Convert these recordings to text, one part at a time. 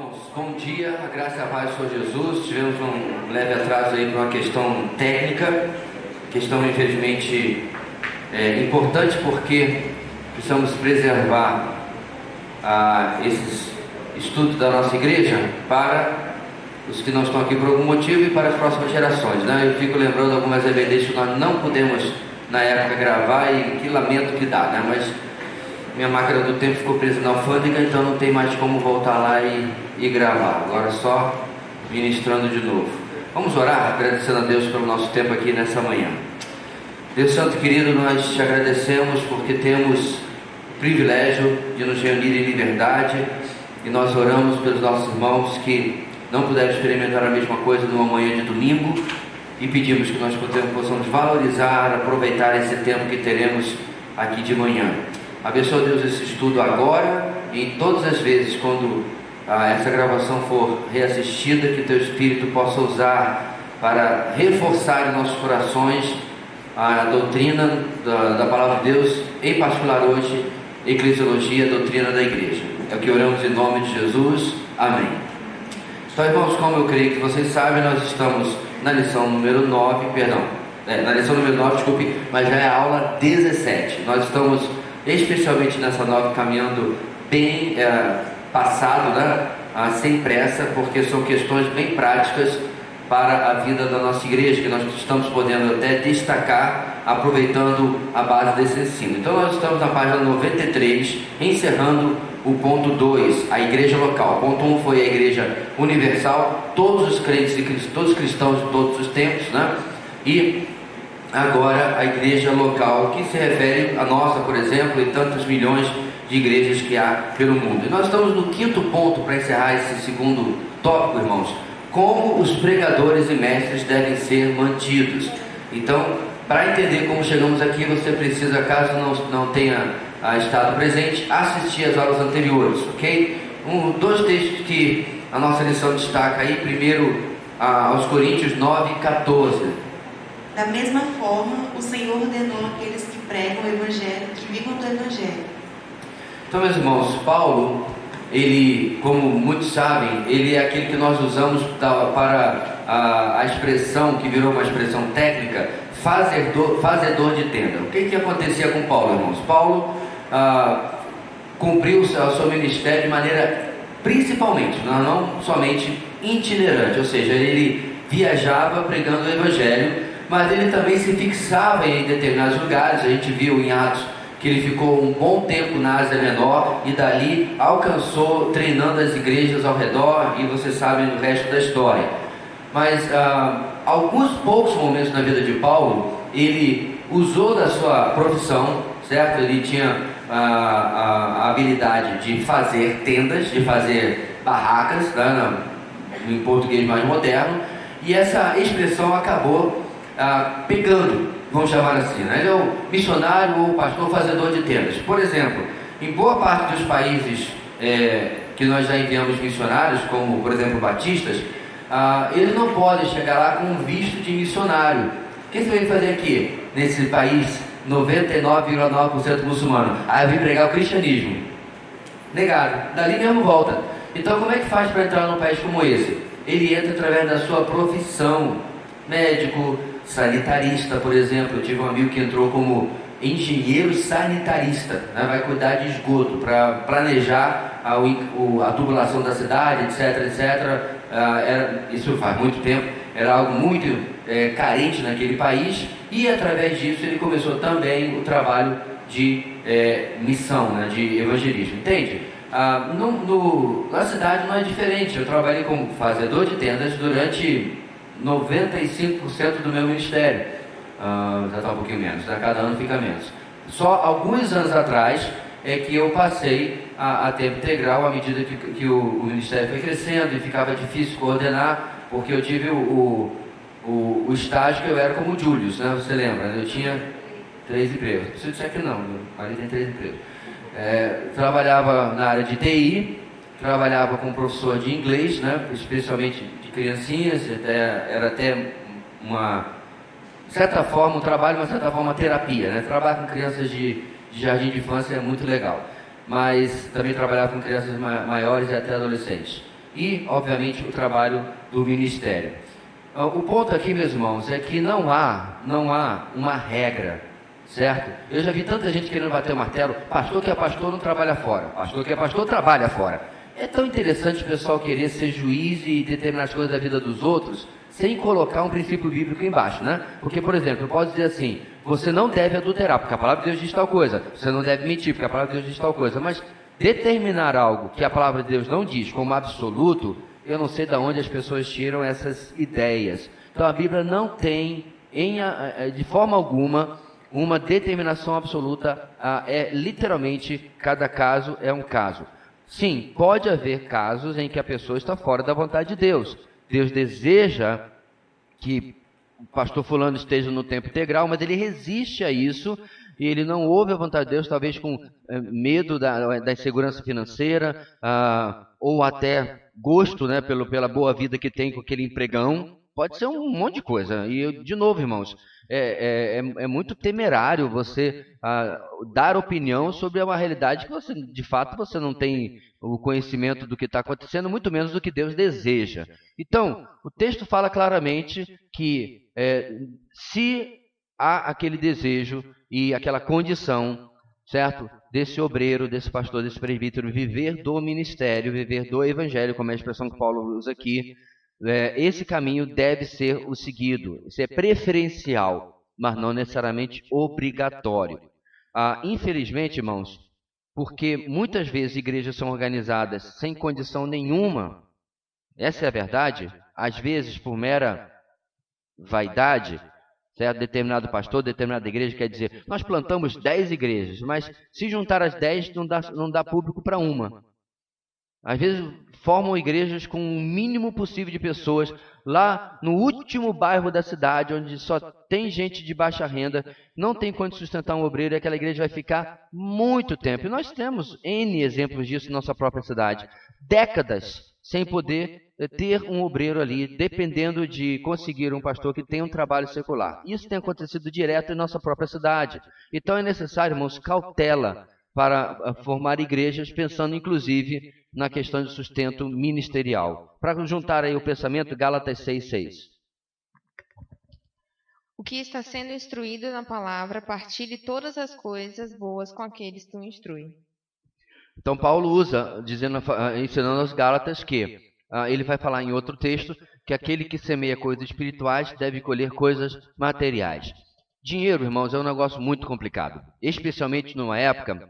Irmãos, bom dia, a graça e a paz do Senhor Jesus. Tivemos um leve atraso aí por uma questão técnica, questão infelizmente importante, porque precisamos preservar esses estudos da nossa igreja para os que não estão aqui por algum motivo e para as próximas gerações, né? Eu fico lembrando algumas EBDs que nós não pudemos na época gravar e que lamento que dá, né? Mas minha máquina do tempo ficou presa na alfândega, então não tem mais como voltar lá e gravar. Agora só ministrando de novo. Vamos orar, agradecendo a Deus pelo nosso tempo aqui nessa manhã. Deus Santo querido, nós te agradecemos porque temos o privilégio de nos reunir em liberdade, e nós oramos pelos nossos irmãos que não puderam experimentar a mesma coisa numa manhã de domingo, e pedimos que nós possamos valorizar, aproveitar esse tempo que teremos aqui de manhã. Abençoa, Deus, esse estudo agora e em todas as vezes quando essa gravação for reassistida, que Teu Espírito possa usar para reforçar em nossos corações a doutrina da Palavra de Deus, em particular hoje, eclesiologia, a doutrina da igreja. É o que oramos em nome de Jesus. Amém. Então, irmãos, como eu creio que vocês sabem, nós estamos na lição número 9, na lição número 9, desculpe, mas já é a aula 17. Nós estamos especialmente nessa 9 caminhando bem passado, né? Sem pressa, porque são questões bem práticas para a vida da nossa igreja, que nós estamos podendo até destacar, aproveitando a base desse ensino. Então nós estamos na página 93, encerrando o ponto 2, a igreja local. O ponto 1 foi a igreja universal, todos os crentes e todos os cristãos de todos os tempos, né? E agora a igreja local, que se refere a nossa, por exemplo, e tantos milhões de igrejas que há pelo mundo. E nós estamos no 5º ponto para encerrar esse segundo tópico, irmãos: como os pregadores e mestres devem ser mantidos. Então, para entender como chegamos aqui, você precisa, caso não tenha estado presente, assistir às aulas anteriores, ok? Dois textos que a nossa lição destaca aí. Primeiro, aos Coríntios 9:14. Da mesma forma, o Senhor ordenou àqueles que pregam o Evangelho que vivam do Evangelho. Então, meus irmãos, Paulo, ele, como muitos sabem, ele é aquele que nós usamos para a expressão, que virou uma expressão técnica, fazedor de tenda. O que acontecia com Paulo, irmãos? Paulo cumpriu o seu ministério de maneira, principalmente, não somente itinerante, ou seja, ele viajava pregando o Evangelho, mas ele também se fixava em determinados lugares. A gente viu em Atos que ele ficou um bom tempo na Ásia Menor e dali alcançou treinando as igrejas ao redor, e vocês sabem o resto da história. Mas alguns poucos momentos na vida de Paulo, ele usou da sua profissão, certo? Ele tinha a habilidade de fazer tendas, de fazer barracas, né, em português mais moderno, e essa expressão acabou pegando, vamos chamar assim, né? Ele é o missionário ou pastor fazedor de tendas. Por exemplo, em boa parte dos países que nós já enviamos missionários, como por exemplo batistas, eles não podem chegar lá com um visto de missionário. O que você veio fazer aqui, nesse país 99,9% muçulmano? Eu vim pregar o cristianismo. Negado, dali mesmo volta. Então como é que faz para entrar num país como esse? Ele entra através da sua profissão: médico, sanitarista, por exemplo. Eu tive um amigo que entrou como engenheiro sanitarista, né? Vai cuidar de esgoto, para planejar a tubulação da cidade, etc, etc. Isso faz muito tempo, era algo muito carente naquele país, e através disso ele começou também o trabalho de missão, né? De evangelismo, entende? Na cidade não é diferente. Eu trabalhei como fazedor de tendas durante 95% do meu ministério. Já está um pouquinho menos, a cada ano fica menos. Só alguns anos atrás é que eu passei a tempo integral, à medida que o ministério foi crescendo e ficava difícil coordenar, porque eu tive o estágio que eu era como Julius, né? Você lembra? Eu tinha 3 empregos. Não preciso dizer que não, ali tem 3 empregos. Trabalhava na área de TI, trabalhava como professor de inglês, né? Especialmente de criancinhas, era até uma certa forma um trabalho, uma certa forma terapia, né? Trabalhar com crianças de jardim de infância é muito legal, mas também trabalhava com crianças maiores e até adolescentes. e, obviamente, o trabalho do ministério. O ponto aqui, meus irmãos, é que não há uma regra, certo? Eu já vi tanta gente querendo bater o martelo, pastor que é pastor não trabalha fora, pastor que é pastor trabalha fora. É tão interessante o pessoal querer ser juiz e determinar as coisas da vida dos outros, sem colocar um princípio bíblico embaixo, né? Porque, por exemplo, eu posso dizer assim, você não deve adulterar, porque a palavra de Deus diz tal coisa, você não deve mentir, porque a palavra de Deus diz tal coisa, mas determinar algo que a palavra de Deus não diz como absoluto, eu não sei de onde as pessoas tiram essas ideias. Então a Bíblia não tem, de forma alguma, uma determinação absoluta, literalmente, cada caso é um caso. Sim, pode haver casos em que a pessoa está fora da vontade de Deus. Deus deseja que o pastor fulano esteja no tempo integral, mas ele resiste a isso e ele não ouve a vontade de Deus, talvez com medo da insegurança financeira, ou até gosto, né, pela boa vida que tem com aquele empregão. Pode ser um monte de coisa. E, de novo, irmãos, é muito temerário você dar opinião sobre uma realidade que você, de fato, você não tem o conhecimento do que está acontecendo, muito menos do que Deus deseja. Então, o texto fala claramente que se há aquele desejo e aquela condição, certo? Desse obreiro, desse pastor, desse presbítero, viver do ministério, viver do evangelho, como é a expressão que Paulo usa aqui, esse caminho deve ser o seguido. Isso é preferencial, mas não necessariamente obrigatório. Infelizmente, irmãos, porque muitas vezes igrejas são organizadas sem condição nenhuma, essa é a verdade, às vezes por mera vaidade, certo? Determinado pastor, determinada igreja quer dizer, nós plantamos 10 igrejas, mas se juntar as 10 não dá público para uma. Às vezes formam igrejas com o mínimo possível de pessoas, lá no último bairro da cidade, onde só tem gente de baixa renda, não tem quanto sustentar um obreiro, e aquela igreja vai ficar muito tempo. E nós temos N exemplos disso em nossa própria cidade. Décadas sem poder ter um obreiro ali, dependendo de conseguir um pastor que tenha um trabalho secular. Isso tem acontecido direto em nossa própria cidade. Então é necessário, irmãos, cautela para formar igrejas, pensando inclusive na questão de sustento ministerial. Para juntar aí o pensamento, Gálatas 6:6. O que está sendo instruído na palavra, partilhe todas as coisas boas com aqueles que o instruem. Então Paulo usa, ensinando aos Gálatas que, ele vai falar em outro texto, que aquele que semeia coisas espirituais deve colher coisas materiais. Dinheiro, irmãos, é um negócio muito complicado, especialmente numa época,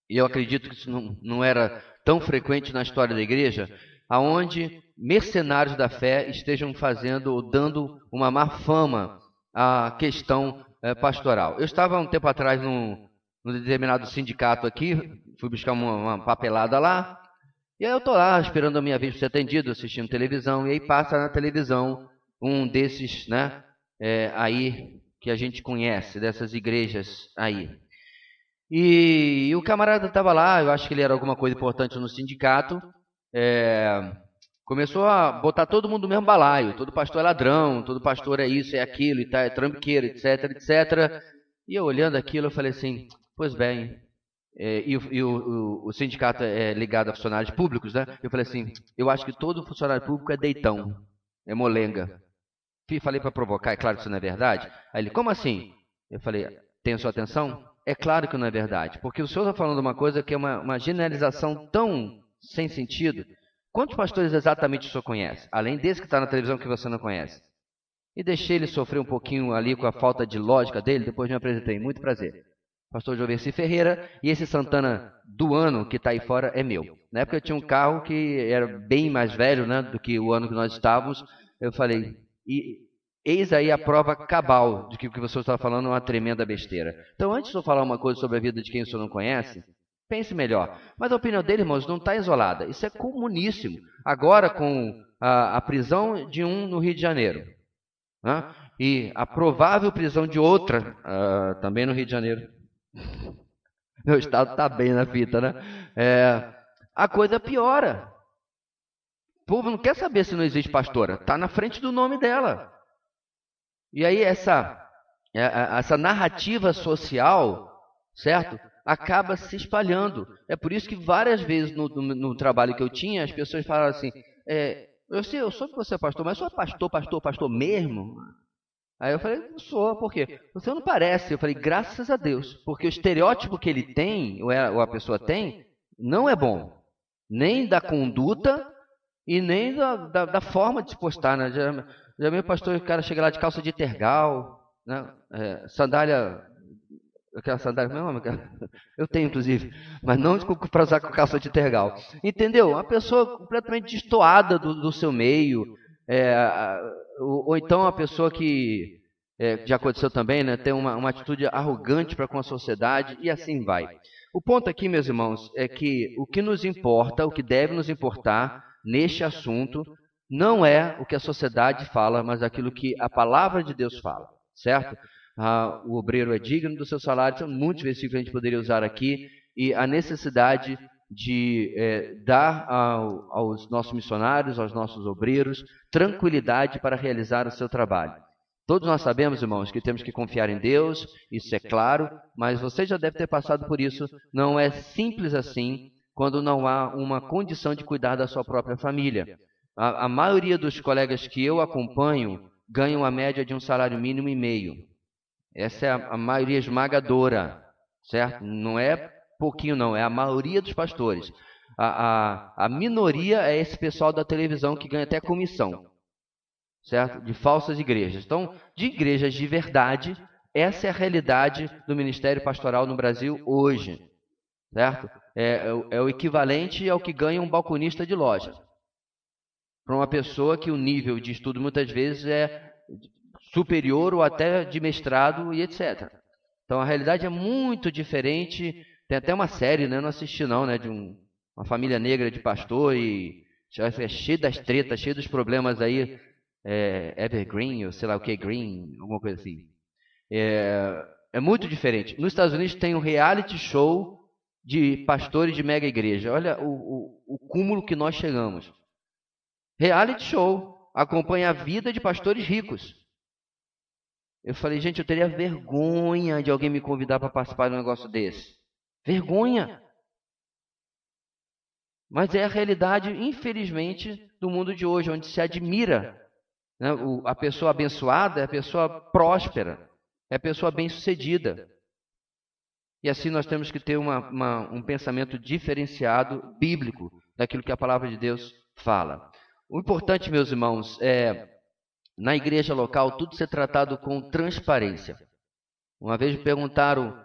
e eu acredito que isso não era tão frequente na história da igreja, aonde mercenários da fé estejam fazendo ou dando uma má fama à questão pastoral. Eu estava um tempo atrás num determinado sindicato aqui, fui buscar uma papelada lá, e aí eu estou lá esperando a minha vez para ser atendido, assistindo televisão, e aí passa na televisão um desses, né, aí que a gente conhece, dessas igrejas aí. E o camarada estava lá, eu acho que ele era alguma coisa importante no sindicato, começou a botar todo mundo no mesmo balaio, todo pastor é ladrão, todo pastor é isso, é aquilo, e tá, é trambiqueiro, etc, etc. E eu olhando aquilo, eu falei assim, pois bem, o sindicato é ligado a funcionários públicos, né? Eu falei assim, eu acho que todo funcionário público é deitão, é molenga. Falei para provocar, é claro que isso não é verdade. Aí ele, como assim? Eu falei, tem sua atenção? É claro que não é verdade, porque o senhor está falando uma coisa que é uma generalização tão sem sentido. Quantos pastores exatamente o senhor conhece? Além desse que está na televisão que você não conhece. E deixei ele sofrer um pouquinho ali com a falta de lógica dele, depois me apresentei. Muito prazer. Pastor Joverci Ferreira, e esse Santana do ano que está aí fora é meu. Na época eu tinha um carro que era bem mais velho, né, do que o ano que nós estávamos. Eu falei, eis aí a prova cabal de que o que você está falando é uma tremenda besteira. Então, antes de eu falar uma coisa sobre a vida de quem o senhor não conhece, pense melhor. Mas a opinião dele, irmãos, não está isolada. Isso é comuníssimo. Agora, com a prisão de um no Rio de Janeiro, né, e a provável prisão de outra também no Rio de Janeiro. Meu estado está bem na fita, né? A coisa piora. O povo não quer saber se não existe pastora. Está na frente do nome dela. E aí essa narrativa social, certo? Acaba se espalhando. É por isso que várias vezes no trabalho que eu tinha, as pessoas falavam assim, eu soube que você é pastor, mas sou pastor mesmo? Aí eu falei, não sou, por quê? Você não parece. Eu falei, graças a Deus, porque o estereótipo que ele tem, ou a pessoa tem, não é bom. Nem da conduta e nem da forma de se postar, né? Já meio pastor, o cara chega lá de calça de tergal, né? Sandália, aquela sandália, não, eu tenho inclusive, mas não para usar com calça de tergal. Entendeu? Uma pessoa completamente destoada do seu meio, ou então uma pessoa que, já aconteceu também, né? Tem uma atitude arrogante para com a sociedade e assim vai. O ponto aqui, meus irmãos, é que o que nos importa, o que deve nos importar neste assunto, não é o que a sociedade fala, mas aquilo que a palavra de Deus fala, certo? O obreiro é digno do seu salário, são muitos versículos que a gente poderia usar aqui, e a necessidade de dar aos nossos missionários, aos nossos obreiros, tranquilidade para realizar o seu trabalho. Todos nós sabemos, irmãos, que temos que confiar em Deus, isso é claro, mas você já deve ter passado por isso. Não é simples assim quando não há uma condição de cuidar da sua própria família. A maioria dos colegas que eu acompanho ganham a média de um salário mínimo e meio. Essa é a maioria esmagadora, certo? Não é pouquinho não, é a maioria dos pastores. A minoria é esse pessoal da televisão que ganha até comissão, certo? De falsas igrejas. Então, de igrejas de verdade, essa é a realidade do ministério pastoral no Brasil hoje, certo? É o equivalente ao que ganha um balconista de loja. Para uma pessoa que o nível de estudo muitas vezes é superior ou até de mestrado e etc. Então, a realidade é muito diferente. Tem até uma série, né? Eu não assisti não, né? De uma família negra de pastor e é cheio das tretas, cheio dos problemas aí. Evergreen, ou sei lá o que, Green, alguma coisa assim. É muito diferente. Nos Estados Unidos tem um reality show de pastores de mega igreja. Olha o cúmulo que nós chegamos. Reality show acompanha a vida de pastores ricos. Eu falei, gente, eu teria vergonha de alguém me convidar para participar de um negócio desse. Vergonha. Mas é a realidade, infelizmente, do mundo de hoje, onde se admira, né? A pessoa abençoada é a pessoa próspera, é a pessoa bem-sucedida. E assim nós temos que ter um pensamento diferenciado, bíblico, daquilo que a palavra de Deus fala. O importante, meus irmãos, é, na igreja local, tudo ser tratado com transparência. Uma vez me perguntaram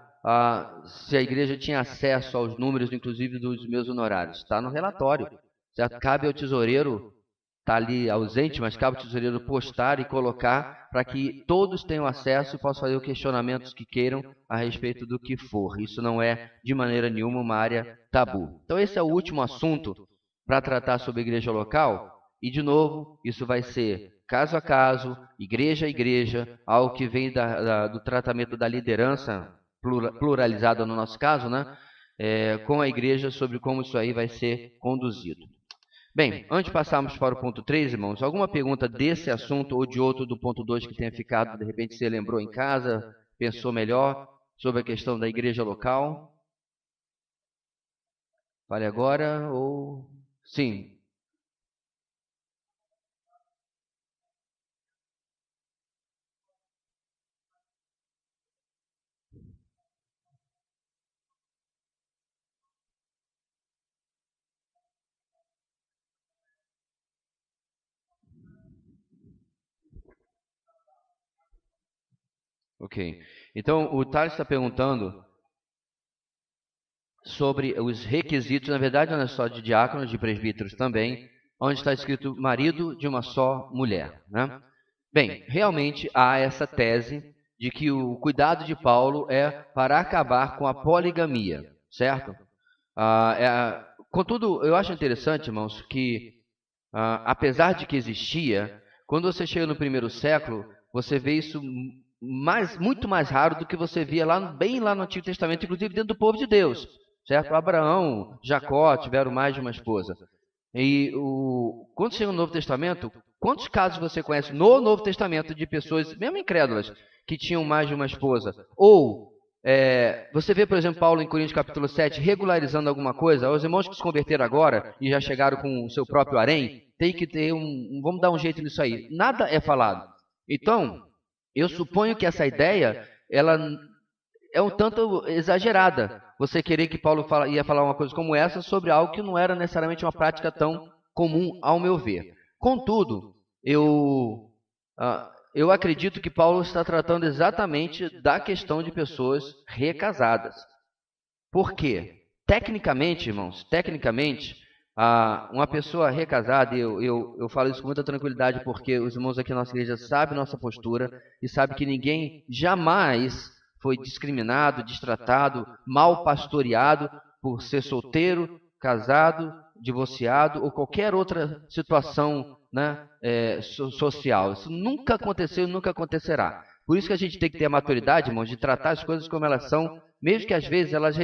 se a igreja tinha acesso aos números, inclusive, dos meus honorários. Está no relatório, certo? Cabe ao tesoureiro, está ali ausente, mas cabe ao tesoureiro postar e colocar para que todos tenham acesso e possam fazer os questionamentos que queiram a respeito do que for. Isso não é, de maneira nenhuma, uma área tabu. Então, esse é o último assunto para tratar sobre a igreja local. E, de novo, isso vai ser caso a caso, igreja a igreja, algo que vem do tratamento da liderança, pluralizada no nosso caso, né? Com a igreja, sobre como isso aí vai ser conduzido. Bem, antes de passarmos para o ponto 3, irmãos, alguma pergunta desse assunto ou de outro do ponto 2 que tenha ficado, de repente você lembrou em casa, pensou melhor sobre a questão da igreja local? Fale agora ou... Sim. Ok. Então, o Thales está perguntando sobre os requisitos, na verdade não é só de diáconos, de presbíteros também, onde está escrito marido de uma só mulher, né? Bem, realmente há essa tese de que o cuidado de Paulo é para acabar com a poligamia, certo? Contudo, eu acho interessante, irmãos, que apesar de que existia, quando você chega no primeiro século, você vê isso muito mais raro do que você via bem lá no Antigo Testamento, inclusive dentro do povo de Deus, certo? Abraão, Jacó tiveram mais de uma esposa. E quando chega no Novo Testamento, quantos casos você conhece no Novo Testamento de pessoas, mesmo incrédulas, que tinham mais de uma esposa? Ou Você vê, por exemplo, Paulo em Coríntios capítulo 7, regularizando alguma coisa. Os irmãos que se converteram agora e já chegaram com o seu próprio harém, tem que ter vamos dar um jeito nisso aí. Nada é falado. Então, eu suponho que essa ideia, ela é um tanto exagerada. Você querer que Paulo ia falar uma coisa como essa sobre algo que não era necessariamente uma prática tão comum, ao meu ver. Contudo, eu acredito que Paulo está tratando exatamente da questão de pessoas recasadas. Por quê? Tecnicamente, irmãos, uma pessoa recasada, eu falo isso com muita tranquilidade, porque os irmãos aqui na nossa igreja sabem nossa postura e sabem que ninguém jamais foi discriminado, destratado, mal pastoreado por ser solteiro, casado, divorciado ou qualquer outra situação, né, social. Isso nunca aconteceu e nunca acontecerá. Por isso que a gente tem que ter a maturidade, irmãos, de tratar as coisas como elas são, mesmo que às vezes elas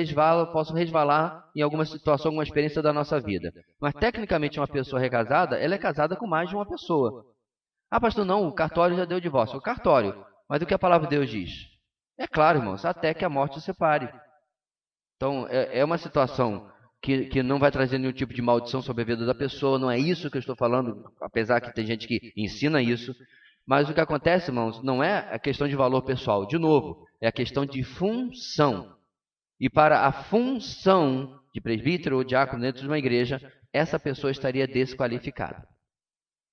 possam resvalar em alguma situação, alguma experiência da nossa vida. Mas tecnicamente uma pessoa recasada, ela é casada com mais de uma pessoa. Ah, pastor, não, o cartório já deu divórcio. O cartório, mas o que a palavra de Deus diz? É claro, irmãos, até que a morte os separe. Então, é uma situação que não vai trazer nenhum tipo de maldição sobre a vida da pessoa, não é isso que eu estou falando, apesar que tem gente que ensina isso. Mas o que acontece, irmãos, não é a questão de valor pessoal. De novo, é a questão de função. E para a função de presbítero ou diácono dentro de uma igreja, essa pessoa estaria desqualificada.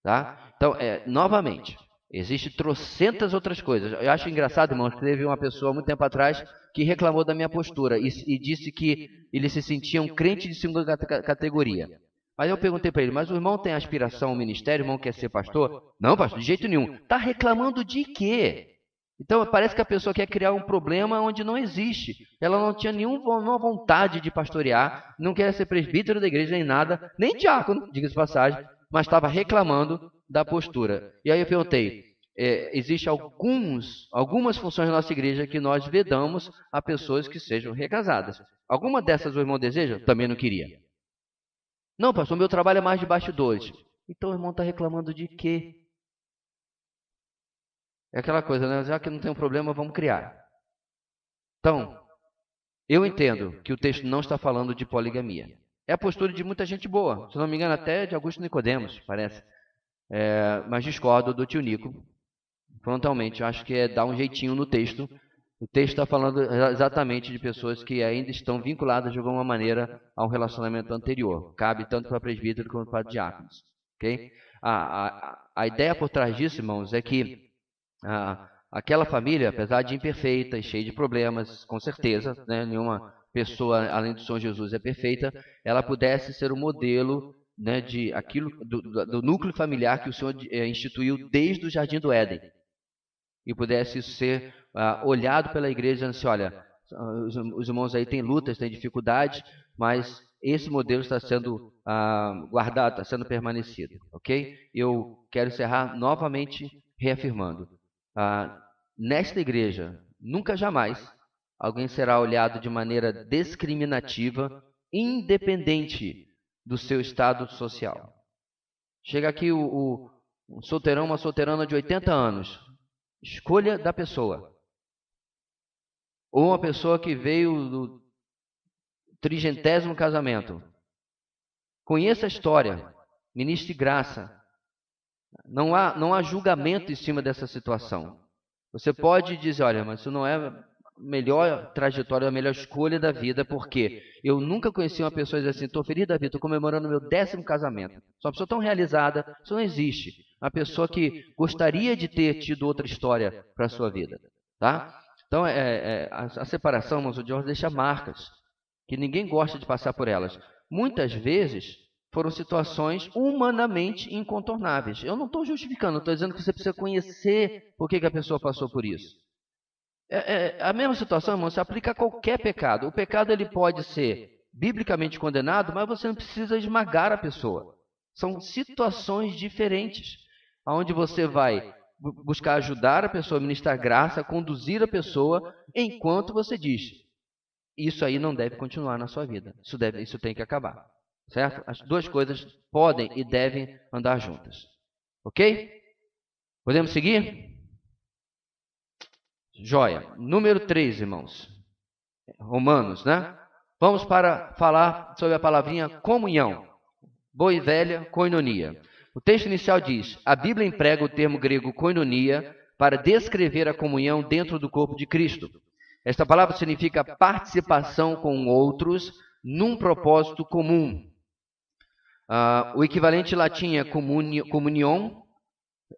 Tá? Então, novamente, existem trocentas outras coisas. Eu acho engraçado, irmãos, que teve uma pessoa muito tempo atrás que reclamou da minha postura e disse que ele se sentia um crente de segunda categoria. Mas eu perguntei para ele, mas o irmão tem aspiração ao ministério, o irmão quer ser pastor? Não, pastor, de jeito nenhum. Está reclamando de quê? Então parece que a pessoa quer criar um problema onde não existe. Ela não tinha nenhuma vontade de pastorear, não quer ser presbítero da igreja nem nada, nem diácono, diga-se de passagem, mas estava reclamando da postura. E aí eu perguntei, existem algumas funções da nossa igreja que nós vedamos a pessoas que sejam recasadas. Alguma dessas o irmão deseja? Também não queria. Não, pastor, meu trabalho é mais de bastidores. Então o irmão está reclamando de quê? É aquela coisa, né? Já que não tem um problema, vamos criar. Então, eu entendo que o texto não está falando de poligamia. É a postura de muita gente boa. Se não me engano, até de Augusto Nicodemos, parece. Mas discordo do tio Nico. Frontalmente, eu acho que é dar um jeitinho no texto. O texto está falando exatamente de pessoas que ainda estão vinculadas de alguma maneira a um relacionamento anterior. Cabe tanto para presbítero quanto para diáconos. Okay? A ideia por trás disso, irmãos, é que aquela família, apesar de imperfeita e cheia de problemas, com certeza, né, nenhuma pessoa além do Senhor Jesus é perfeita, ela pudesse ser o modelo, né, do núcleo familiar que o Senhor instituiu desde o Jardim do Éden. E pudesse isso ser olhado pela igreja, dizendo assim, olha, os irmãos aí têm lutas, têm dificuldades, mas esse modelo está sendo guardado, está sendo permanecido, ok? Eu quero encerrar novamente reafirmando. Nesta igreja, nunca jamais alguém será olhado de maneira discriminativa, independente do seu estado social. Chega aqui um solteirão, uma solteirana de 80 anos. Escolha da pessoa. Ou uma pessoa que veio do 30º casamento. Conheça a história. Ministre graça. Não há julgamento em cima dessa situação. Você pode dizer, olha, mas isso não é a melhor trajetória, a melhor escolha da vida, porque eu nunca conheci uma pessoa dizer assim, estou feliz da vida, estou comemorando meu 10º casamento. Sou uma pessoa tão realizada, isso não existe. Uma pessoa que gostaria de ter tido outra história para a sua vida. Tá? Então, a separação, irmãos, o George deixa marcas, que ninguém gosta de passar por elas. Muitas vezes foram situações humanamente incontornáveis. Eu não estou justificando, estou dizendo que você precisa conhecer por que a pessoa passou por isso. A mesma situação, irmão, se aplica a qualquer pecado. O pecado ele pode ser biblicamente condenado, mas você não precisa esmagar a pessoa. São situações diferentes, onde você vai buscar ajudar a pessoa, ministrar graça, conduzir a pessoa, enquanto você diz, isso aí não deve continuar na sua vida. Isso tem que acabar. Certo? As duas coisas podem e devem andar juntas. Ok? Podemos seguir? Joia. Número 3, irmãos. Romanos, né? Vamos para falar sobre a palavrinha comunhão. Boa e velha koinonia. O texto inicial diz: a Bíblia emprega o termo grego koinonia para descrever a comunhão dentro do corpo de Cristo. Esta palavra significa participação com outros num propósito comum. O equivalente latim é comunion,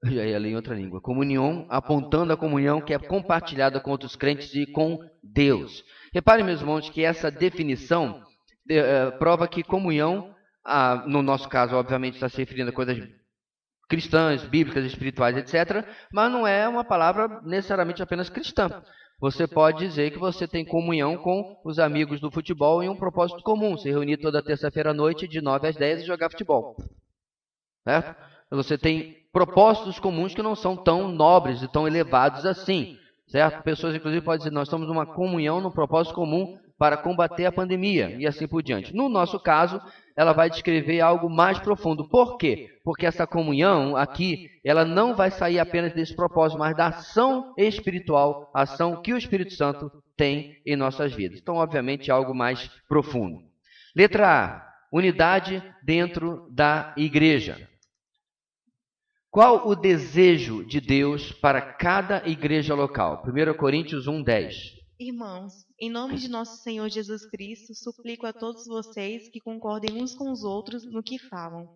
já ia ler em outra língua, comunion, apontando a comunhão que é compartilhada com outros crentes e com Deus. Reparem, meus irmãos, que essa definição prova que comunhão, no nosso caso, obviamente, está se referindo a coisas cristãs, bíblicas, espirituais, etc., mas não é uma palavra necessariamente apenas cristã. Você pode dizer que você tem comunhão com os amigos do futebol em um propósito comum, se reunir toda terça-feira à noite, de 9 às 10 e jogar futebol. Certo? Você tem propósitos comuns que não são tão nobres e tão elevados assim. Certo? Pessoas, inclusive, podem dizer, nós estamos numa comunhão, num propósito comum para combater a pandemia e assim por diante. No nosso caso, ela vai descrever algo mais profundo. Por quê? Porque essa comunhão aqui, ela não vai sair apenas desse propósito, mas da ação espiritual, a ação que o Espírito Santo tem em nossas vidas. Então, obviamente, é algo mais profundo. Letra A, unidade dentro da igreja. Qual o desejo de Deus para cada igreja local? 1 Coríntios 1:10. Irmãos, em nome de nosso Senhor Jesus Cristo, suplico a todos vocês que concordem uns com os outros no que falam,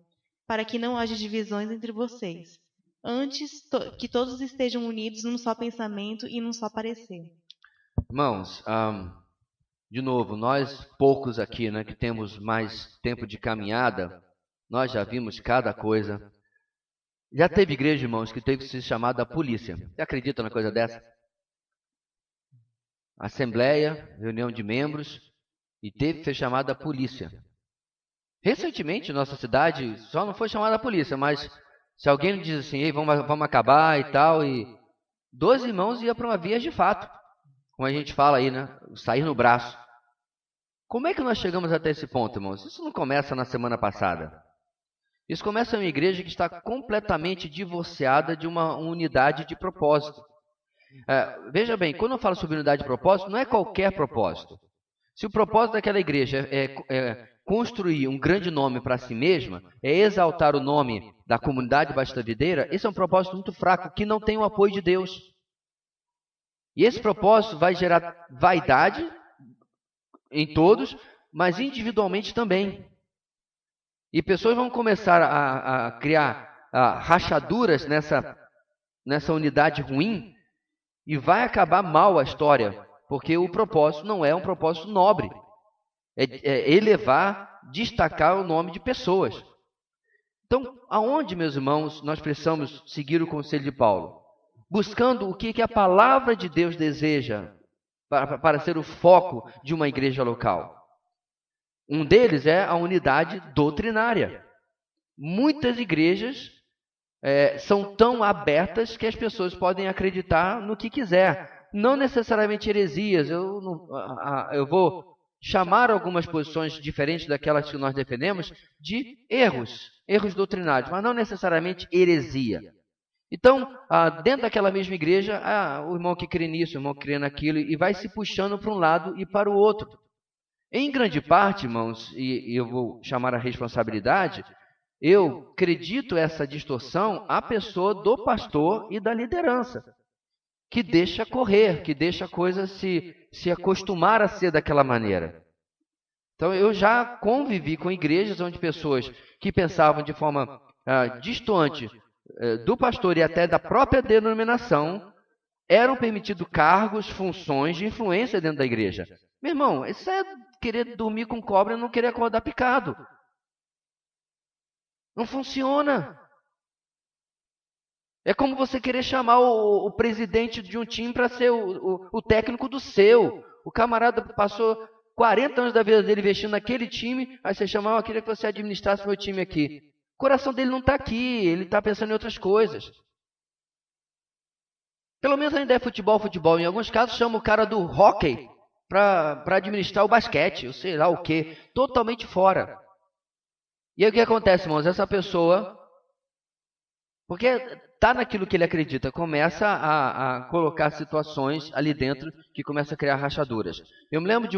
para que não haja divisões entre vocês. Antes, que todos estejam unidos num só pensamento e num só parecer. Irmãos, de novo, nós poucos aqui, né, que temos mais tempo de caminhada, nós já vimos cada coisa. Já teve igreja, irmãos, que teve que ser chamada a polícia. Você acredita na coisa dessa? Assembleia, reunião de membros, e teve que ser chamada a polícia. Recentemente, nossa cidade só não foi chamada a polícia, mas se alguém diz assim, ei, vamos acabar e tal, e 12 irmãos iam para uma via de fato, como a gente fala aí, né? Sair no braço. Como é que nós chegamos até esse ponto, irmãos? Isso não começa na semana passada. Isso começa em uma igreja que está completamente divorciada de uma unidade de propósito. Veja bem, quando eu falo sobre unidade de propósito, não é qualquer propósito. Se o propósito daquela igreja é construir um grande nome para si mesma, é exaltar o nome da comunidade Batista Videira, esse é um propósito muito fraco, que não tem o apoio de Deus. E esse propósito vai gerar vaidade em todos, mas individualmente também. E pessoas vão começar a criar rachaduras nessa unidade ruim, e vai acabar mal a história, porque o propósito não é um propósito nobre. É elevar, destacar o nome de pessoas. Então, aonde, meus irmãos, nós precisamos seguir o conselho de Paulo? Buscando o que a palavra de Deus deseja para ser o foco de uma igreja local. Um deles é a unidade doutrinária. Muitas igrejas são tão abertas que as pessoas podem acreditar no que quiser. Não necessariamente heresias. Eu vou chamar algumas posições diferentes daquelas que nós defendemos de erros doutrinários, mas não necessariamente heresia. Então, dentro daquela mesma igreja, o irmão que crê nisso, o irmão que crê naquilo, e vai se puxando para um lado e para o outro. Em grande parte, irmãos, e eu vou chamar a responsabilidade, eu acredito essa distorção à pessoa do pastor e da liderança, que deixa correr, que deixa a coisa se acostumar a ser daquela maneira. Então, eu já convivi com igrejas onde pessoas que pensavam de forma distante do pastor e até da própria denominação eram permitidos cargos, funções de influência dentro da igreja. Meu irmão, isso é querer dormir com cobra e não querer acordar picado. Não funciona. É como você querer chamar o presidente de um time para ser o técnico do seu. O camarada passou 40 anos da vida dele investindo naquele time, aí você chama, eu queria que você administrasse meu time aqui. O coração dele não está aqui, ele está pensando em outras coisas. Pelo menos ainda é futebol. Em alguns casos chama o cara do hóquei para administrar o basquete, ou sei lá o quê. Totalmente fora. E aí o que acontece, irmãos? Essa pessoa... Porque está naquilo que ele acredita, começa a colocar situações ali dentro que começa a criar rachaduras. Eu me lembro de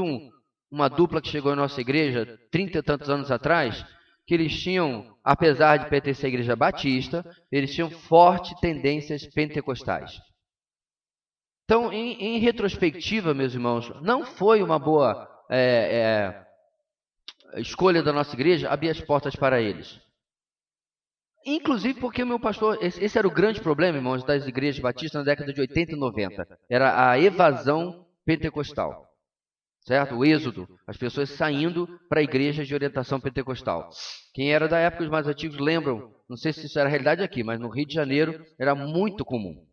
uma dupla que chegou à nossa igreja 30 e tantos anos atrás, que eles tinham, apesar de pertencer à igreja batista, eles tinham fortes tendências pentecostais. Então, em retrospectiva, meus irmãos, não foi uma boa escolha da nossa igreja abrir as portas para eles. Inclusive porque o meu pastor, esse era o grande problema, irmãos, das igrejas batistas na década de 80 e 90. Era a evasão pentecostal. Certo? O êxodo, as pessoas saindo para igrejas de orientação pentecostal. Quem era da época, os mais antigos lembram, não sei se isso era realidade aqui, mas no Rio de Janeiro era muito comum.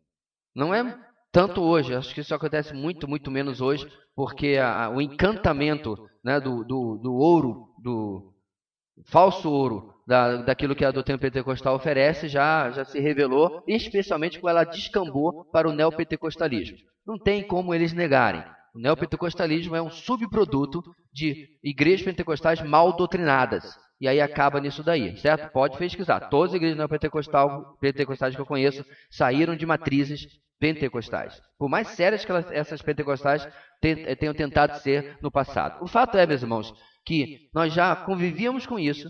Não é tanto hoje, acho que isso acontece muito, muito menos hoje, porque o encantamento, né, do ouro, do falso ouro, daquilo que a doutrina pentecostal oferece, já se revelou, especialmente quando ela descambou para o neopentecostalismo. Não tem como eles negarem. O neopentecostalismo é um subproduto de igrejas pentecostais mal doutrinadas. E aí acaba nisso daí, certo? Pode pesquisar. Todas as igrejas neopentecostais que eu conheço saíram de matrizes pentecostais. Por mais sérias que essas pentecostais tenham tentado ser no passado. O fato é, meus irmãos, que nós já convivíamos com isso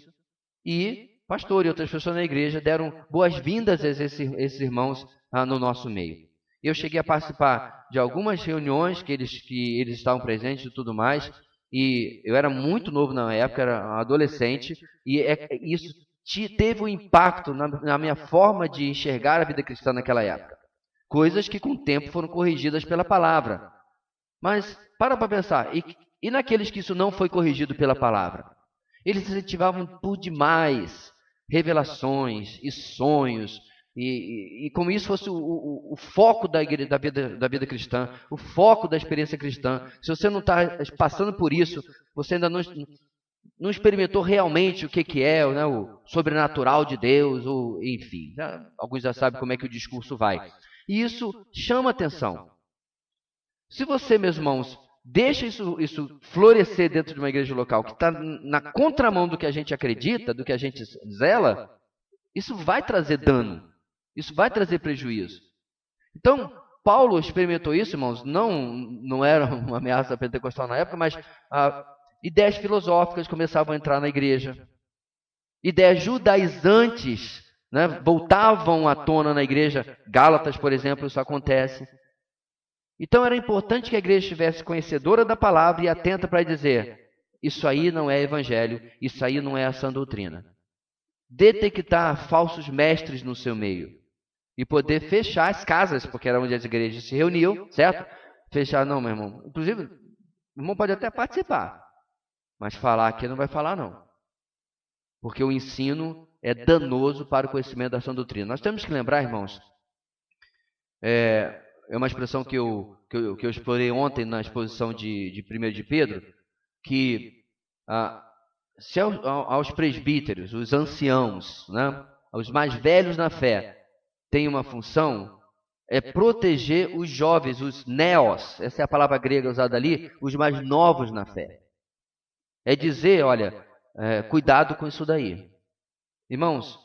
e pastor e outras pessoas na igreja deram boas-vindas a esses irmãos no nosso meio. Eu cheguei a participar de algumas reuniões que eles estavam presentes e tudo mais, e eu era muito novo na época, era um adolescente, e isso teve um impacto na minha forma de enxergar a vida cristã naquela época. Coisas que com o tempo foram corrigidas pela palavra. Mas, para pensar, e naqueles que isso não foi corrigido pela palavra? Eles incentivavam por demais revelações e sonhos, e como isso fosse o foco da vida cristã, o foco da experiência cristã. Se você não está passando por isso, você ainda não experimentou realmente o que é, né, o sobrenatural de Deus, ou enfim. Alguns já sabem como é que o discurso vai. E isso chama atenção. Se você, meus irmãos, deixa isso florescer dentro de uma igreja local que está na contramão do que a gente acredita, do que a gente zela, isso vai trazer dano. Isso vai trazer prejuízo. Então, Paulo experimentou isso, irmãos. Não era uma ameaça pentecostal na época, mas ideias filosóficas começavam a entrar na igreja. Ideias judaizantes, né, voltavam à tona na igreja. Gálatas, por exemplo, isso acontece. Então, era importante que a igreja estivesse conhecedora da palavra e atenta para dizer: isso aí não é evangelho, isso aí não é a sã doutrina. Detectar falsos mestres no seu meio. E poder fechar as casas, porque era onde as igrejas se reuniam, certo? Fechar, não, meu irmão. Inclusive, o irmão pode até participar, mas falar aqui não vai falar, não. Porque o ensino é danoso para o conhecimento da sã doutrina. Nós temos que lembrar, irmãos, é uma expressão que eu explorei ontem na exposição de 1 de Pedro, que se aos presbíteros, os anciãos, né, os mais velhos na fé, tem uma função, é proteger os jovens, os neos, essa é a palavra grega usada ali, os mais novos na fé. É dizer, olha, cuidado com isso daí. Irmãos,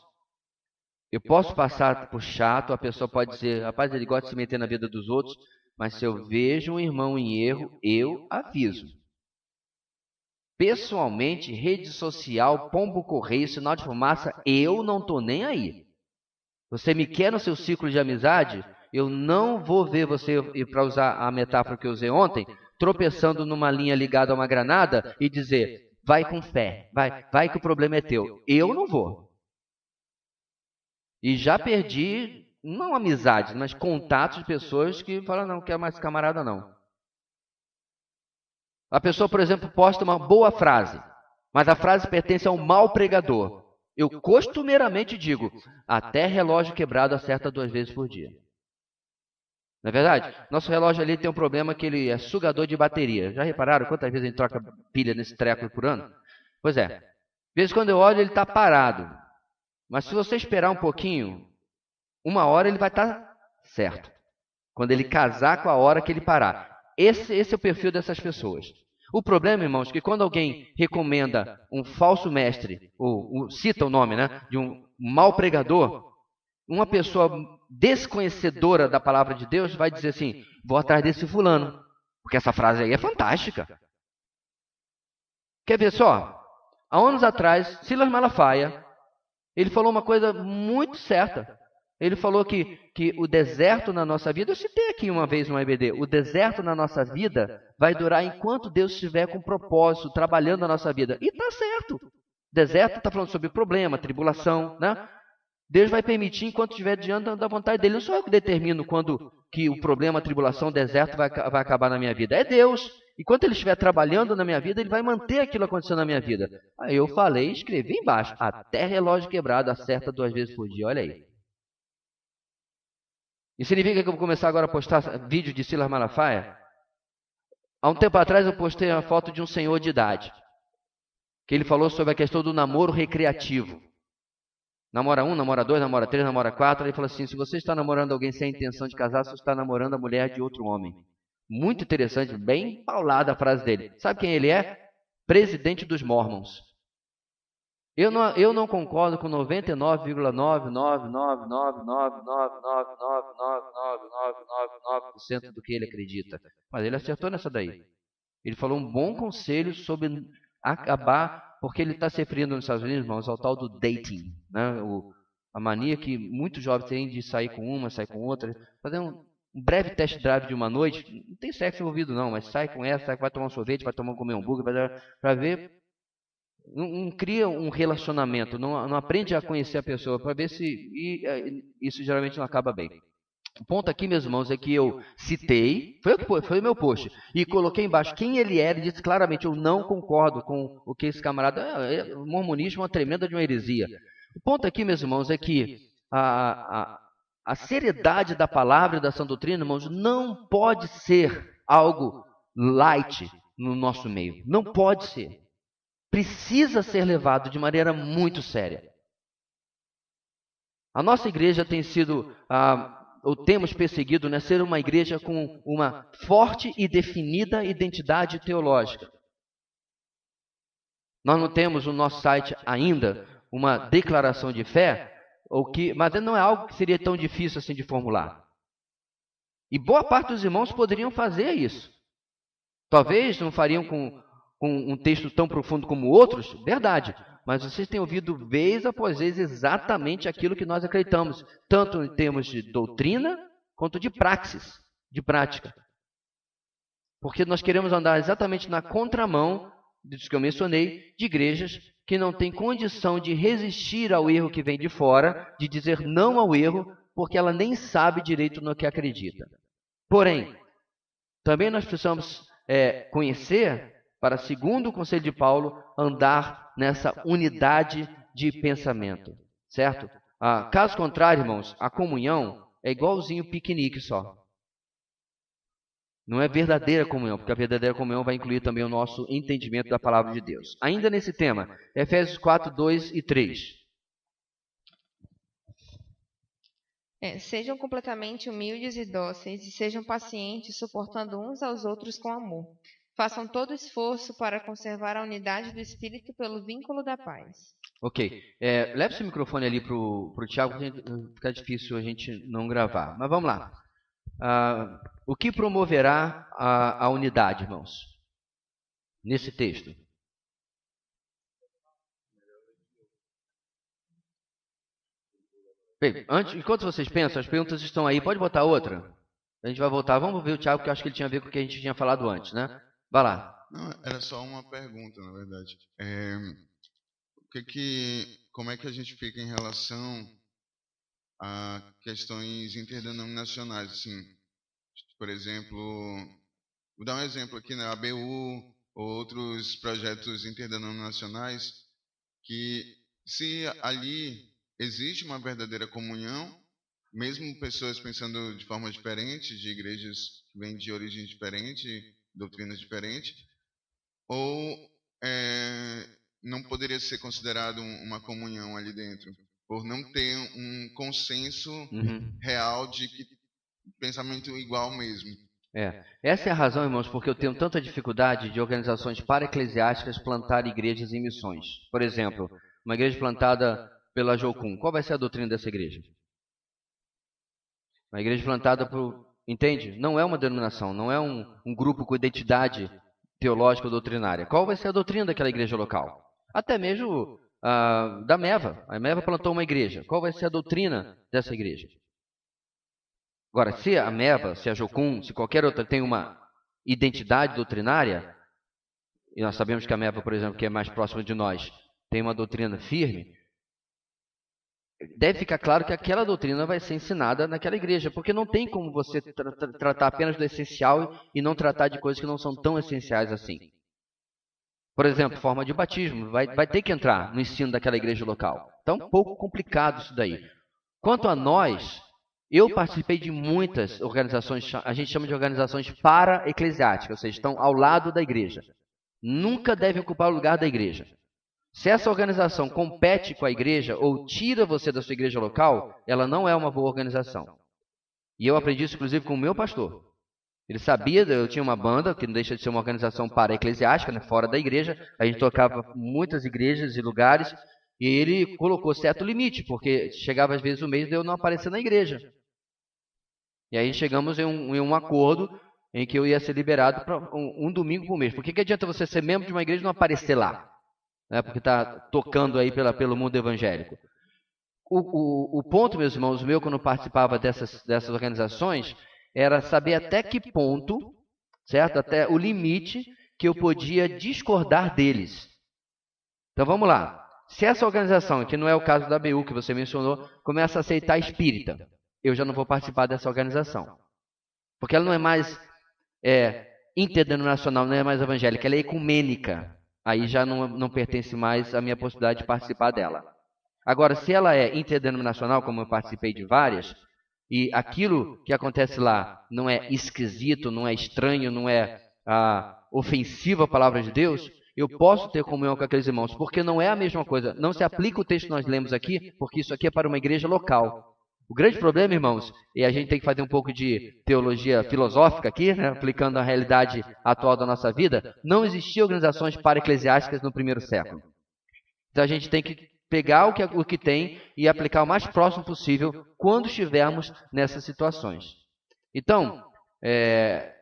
eu posso passar por chato, a pessoa pode dizer, rapaz, ele gosta de se meter na vida dos outros, mas se eu vejo um irmão em erro, eu aviso. Pessoalmente, rede social, pombo correio, sinal de fumaça, eu não estou nem aí. Você me quer no seu ciclo de amizade, eu não vou ver você, e para usar a metáfora que eu usei ontem, tropeçando numa linha ligada a uma granada e dizer, vai com fé, vai que o problema é teu. Eu não vou. E já perdi, não amizades, mas contatos de pessoas que falam, não quero mais camarada não. A pessoa, por exemplo, posta uma boa frase, mas a frase pertence a um mau pregador. Eu costumeiramente digo, até relógio quebrado acerta 2 vezes por dia. Não é verdade? Nosso relógio ali tem um problema que ele é sugador de bateria. Já repararam quantas vezes a gente troca pilha nesse treco por ano? Pois é. Às vezes quando eu olho ele está parado. Mas se você esperar um pouquinho, 1 hora ele vai estar certo. Quando ele casar com a hora que ele parar. Esse é o perfil dessas pessoas. O problema, irmãos, é que quando alguém recomenda um falso mestre, ou cita o nome, né, de um mau pregador, uma pessoa desconhecedora da palavra de Deus vai dizer assim, vou atrás desse fulano, porque essa frase aí é fantástica. Quer ver só? Há anos atrás, Silas Malafaia, ele falou uma coisa muito certa. Ele falou que o deserto na nossa vida, eu citei aqui uma vez no EBD, o deserto na nossa vida vai durar enquanto Deus estiver com propósito, trabalhando na nossa vida. E está certo. Deserto está falando sobre problema, tribulação, né? Deus vai permitir enquanto estiver diante da vontade dele. Não sou eu que determino quando que o problema, a tribulação, o deserto vai acabar na minha vida. É Deus. Enquanto ele estiver trabalhando na minha vida, ele vai manter aquilo acontecendo na minha vida. Aí eu falei, escrevi embaixo, até relógio quebrado, acerta 2 vezes por dia. Olha aí. Isso significa que eu vou começar agora a postar vídeo de Silas Malafaia? Há um tempo atrás eu postei uma foto de um senhor de idade, que ele falou sobre a questão do namoro recreativo. Namora 1, namora 2, namora 3, namora 4. Ele falou assim, se você está namorando alguém sem a intenção de casar, você está namorando a mulher de outro homem. Muito interessante, bem paulada a frase dele. Sabe quem ele é? Presidente dos Mormons. Eu não concordo com 99,9999999999999% do que ele acredita. Mas ele acertou nessa daí. Ele falou um bom conselho sobre acabar, porque ele está se referindo nos Estados Unidos, irmãos, ao tal do dating, né? A mania que muitos jovens têm de sair com uma, sair com outra, fazer um breve test drive de uma noite, não tem sexo envolvido não, mas sai com essa, vai tomar um sorvete, vai comer um hambúrguer, para ver, não cria um relacionamento, não aprende a conhecer a pessoa, para ver se isso geralmente não acaba bem. O ponto aqui, meus irmãos, é que eu citei, foi o meu post, e coloquei embaixo quem ele era e disse claramente, eu não concordo com o que esse camarada, o mormonismo é uma tremenda de uma heresia. O ponto aqui, meus irmãos, é que a seriedade da palavra e da sã doutrina, irmãos, não pode ser algo light no nosso meio, não pode ser. Precisa ser levado de maneira muito séria. A nossa igreja tem sido... ou temos perseguido, né, ser uma igreja com uma forte e definida identidade teológica. Nós não temos no nosso site ainda uma declaração de fé, mas não é algo que seria tão difícil assim de formular. E boa parte dos irmãos poderiam fazer isso. Talvez não fariam com um texto tão profundo como outros, verdade. Mas vocês têm ouvido vez após vez exatamente aquilo que nós acreditamos, tanto em termos de doutrina, quanto de praxis, de prática. Porque nós queremos andar exatamente na contramão, disso que eu mencionei, de igrejas que não têm condição de resistir ao erro que vem de fora, de dizer não ao erro, porque ela nem sabe direito no que acredita. Porém, também nós precisamos conhecer, para, segundo o conselho de Paulo, andar nessa unidade de pensamento, certo? Caso contrário, irmãos, a comunhão é igualzinho piquenique só. Não é verdadeira comunhão, porque a verdadeira comunhão vai incluir também o nosso entendimento da palavra de Deus. Ainda nesse tema, Efésios 4, 2 e 3. Sejam completamente humildes e dóceis, e sejam pacientes, suportando uns aos outros com amor. Façam todo esforço para conservar a unidade do Espírito pelo vínculo da paz. Ok. Leve seu microfone ali para o Tiago, porque fica difícil a gente não gravar. Mas vamos lá. O que promoverá a unidade, irmãos? Nesse texto. Bem, enquanto vocês pensam, as perguntas estão aí. Pode botar outra? A gente vai voltar. Vamos ver o Tiago, que eu acho que ele tinha a ver com o que a gente tinha falado antes, né? Vai lá. Não, era só uma pergunta, na verdade. Como é que a gente fica em relação a questões interdenominacionais? Assim, por exemplo, vou dar um exemplo aqui, né? A ABU ou outros projetos interdenominacionais, que se ali existe uma verdadeira comunhão, mesmo pessoas pensando de forma diferente, de igrejas que vêm de origem diferente, doutrinas diferentes, ou não poderia ser considerado uma comunhão ali dentro, por não ter um consenso real de pensamento igual mesmo. Essa é a razão, irmãos, porque eu tenho tanta dificuldade de organizações para-eclesiásticas plantar igrejas em missões. Por exemplo, uma igreja plantada pela Jocum, qual vai ser a doutrina dessa igreja? Uma igreja plantada por... Entende? Não é uma denominação, não é um grupo com identidade teológica ou doutrinária. Qual vai ser a doutrina daquela igreja local? Até mesmo da Meva. A Meva plantou uma igreja. Qual vai ser a doutrina dessa igreja? Agora, se a Meva, se a Jocum, se qualquer outra tem uma identidade doutrinária, e nós sabemos que a Meva, por exemplo, que é mais próxima de nós, tem uma doutrina firme, deve ficar claro que aquela doutrina vai ser ensinada naquela igreja, porque não tem como você tratar apenas do essencial e não tratar de coisas que não são tão essenciais assim. Por exemplo, forma de batismo, vai ter que entrar no ensino daquela igreja local. Então, um pouco complicado isso daí. Quanto a nós, eu participei de muitas organizações, a gente chama de organizações para-eclesiásticas, ou seja, estão ao lado da igreja. Nunca devem ocupar o lugar da igreja. Se essa organização compete com a igreja ou tira você da sua igreja local, ela não é uma boa organização. E eu aprendi isso, inclusive, com o meu pastor. Ele sabia, eu tinha uma banda, que não deixa de ser uma organização para-eclesiástica, né, fora da igreja. A gente tocava muitas igrejas e lugares, e ele colocou certo limite, porque chegava às vezes o mês de eu não aparecer na igreja. E aí chegamos em um acordo em que eu ia ser liberado para um domingo por mês. Por que adianta você ser membro de uma igreja e não aparecer lá? Porque está tocando aí pelo mundo evangélico. O ponto, meus irmãos, quando eu participava dessas organizações, era saber até que ponto, certo? Até o limite que eu podia discordar deles. Então vamos lá. Se essa organização, que não é o caso da ABU que você mencionou, começa a aceitar espírita, eu já não vou participar dessa organização. Porque ela não é mais interdenominacional, não é mais evangélica, ela é ecumênica. Aí já não pertence mais à minha possibilidade de participar dela. Agora, se ela é interdenominacional, como eu participei de várias, e aquilo que acontece lá não é esquisito, não é estranho, não é ofensivo à palavra de Deus, eu posso ter comunhão com aqueles irmãos, porque não é a mesma coisa. Não se aplica o texto que nós lemos aqui, porque isso aqui é para uma igreja local. O grande problema, irmãos, e a gente tem que fazer um pouco de teologia filosófica aqui, né, aplicando a realidade atual da nossa vida, não existiam organizações para-eclesiásticas no primeiro século. Então a gente tem que pegar o que tem e aplicar o mais próximo possível quando estivermos nessas situações. Então,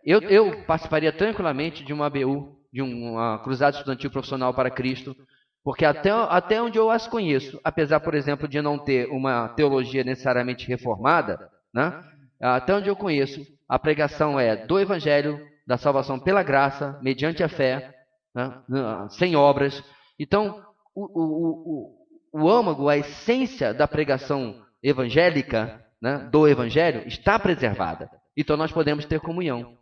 eu participaria tranquilamente de uma ABU, de uma Cruzada Estudantil Profissional para Cristo, porque até onde eu as conheço, apesar, por exemplo, de não ter uma teologia necessariamente reformada, né, até onde eu conheço, a pregação é do Evangelho, da salvação pela graça, mediante a fé, né, sem obras. Então, o âmago, a essência da pregação evangélica, né, do Evangelho, está preservada. Então, nós podemos ter comunhão.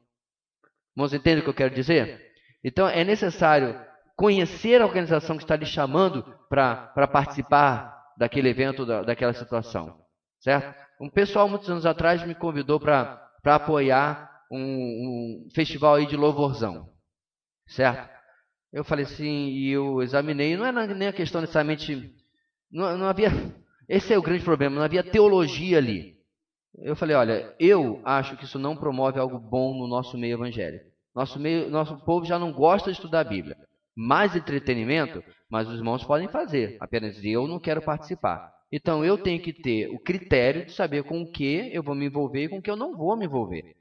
Irmãos, entendem o que eu quero dizer? Então, é necessário conhecer a organização que está lhe chamando para participar daquele evento, daquela situação, certo? Um pessoal, muitos anos atrás, me convidou para apoiar um festival aí de louvorzão, certo? Eu falei assim, e eu examinei, não era nem a questão necessariamente, não havia, esse é o grande problema, não havia teologia ali. Eu falei, olha, eu acho que isso não promove algo bom no nosso meio evangélico. Nosso povo já não gosta de estudar a Bíblia. Mais entretenimento, mas os irmãos podem fazer. Apenas eu não quero participar. Então eu tenho que ter o critério de saber com o que eu vou me envolver e com o que eu não vou me envolver.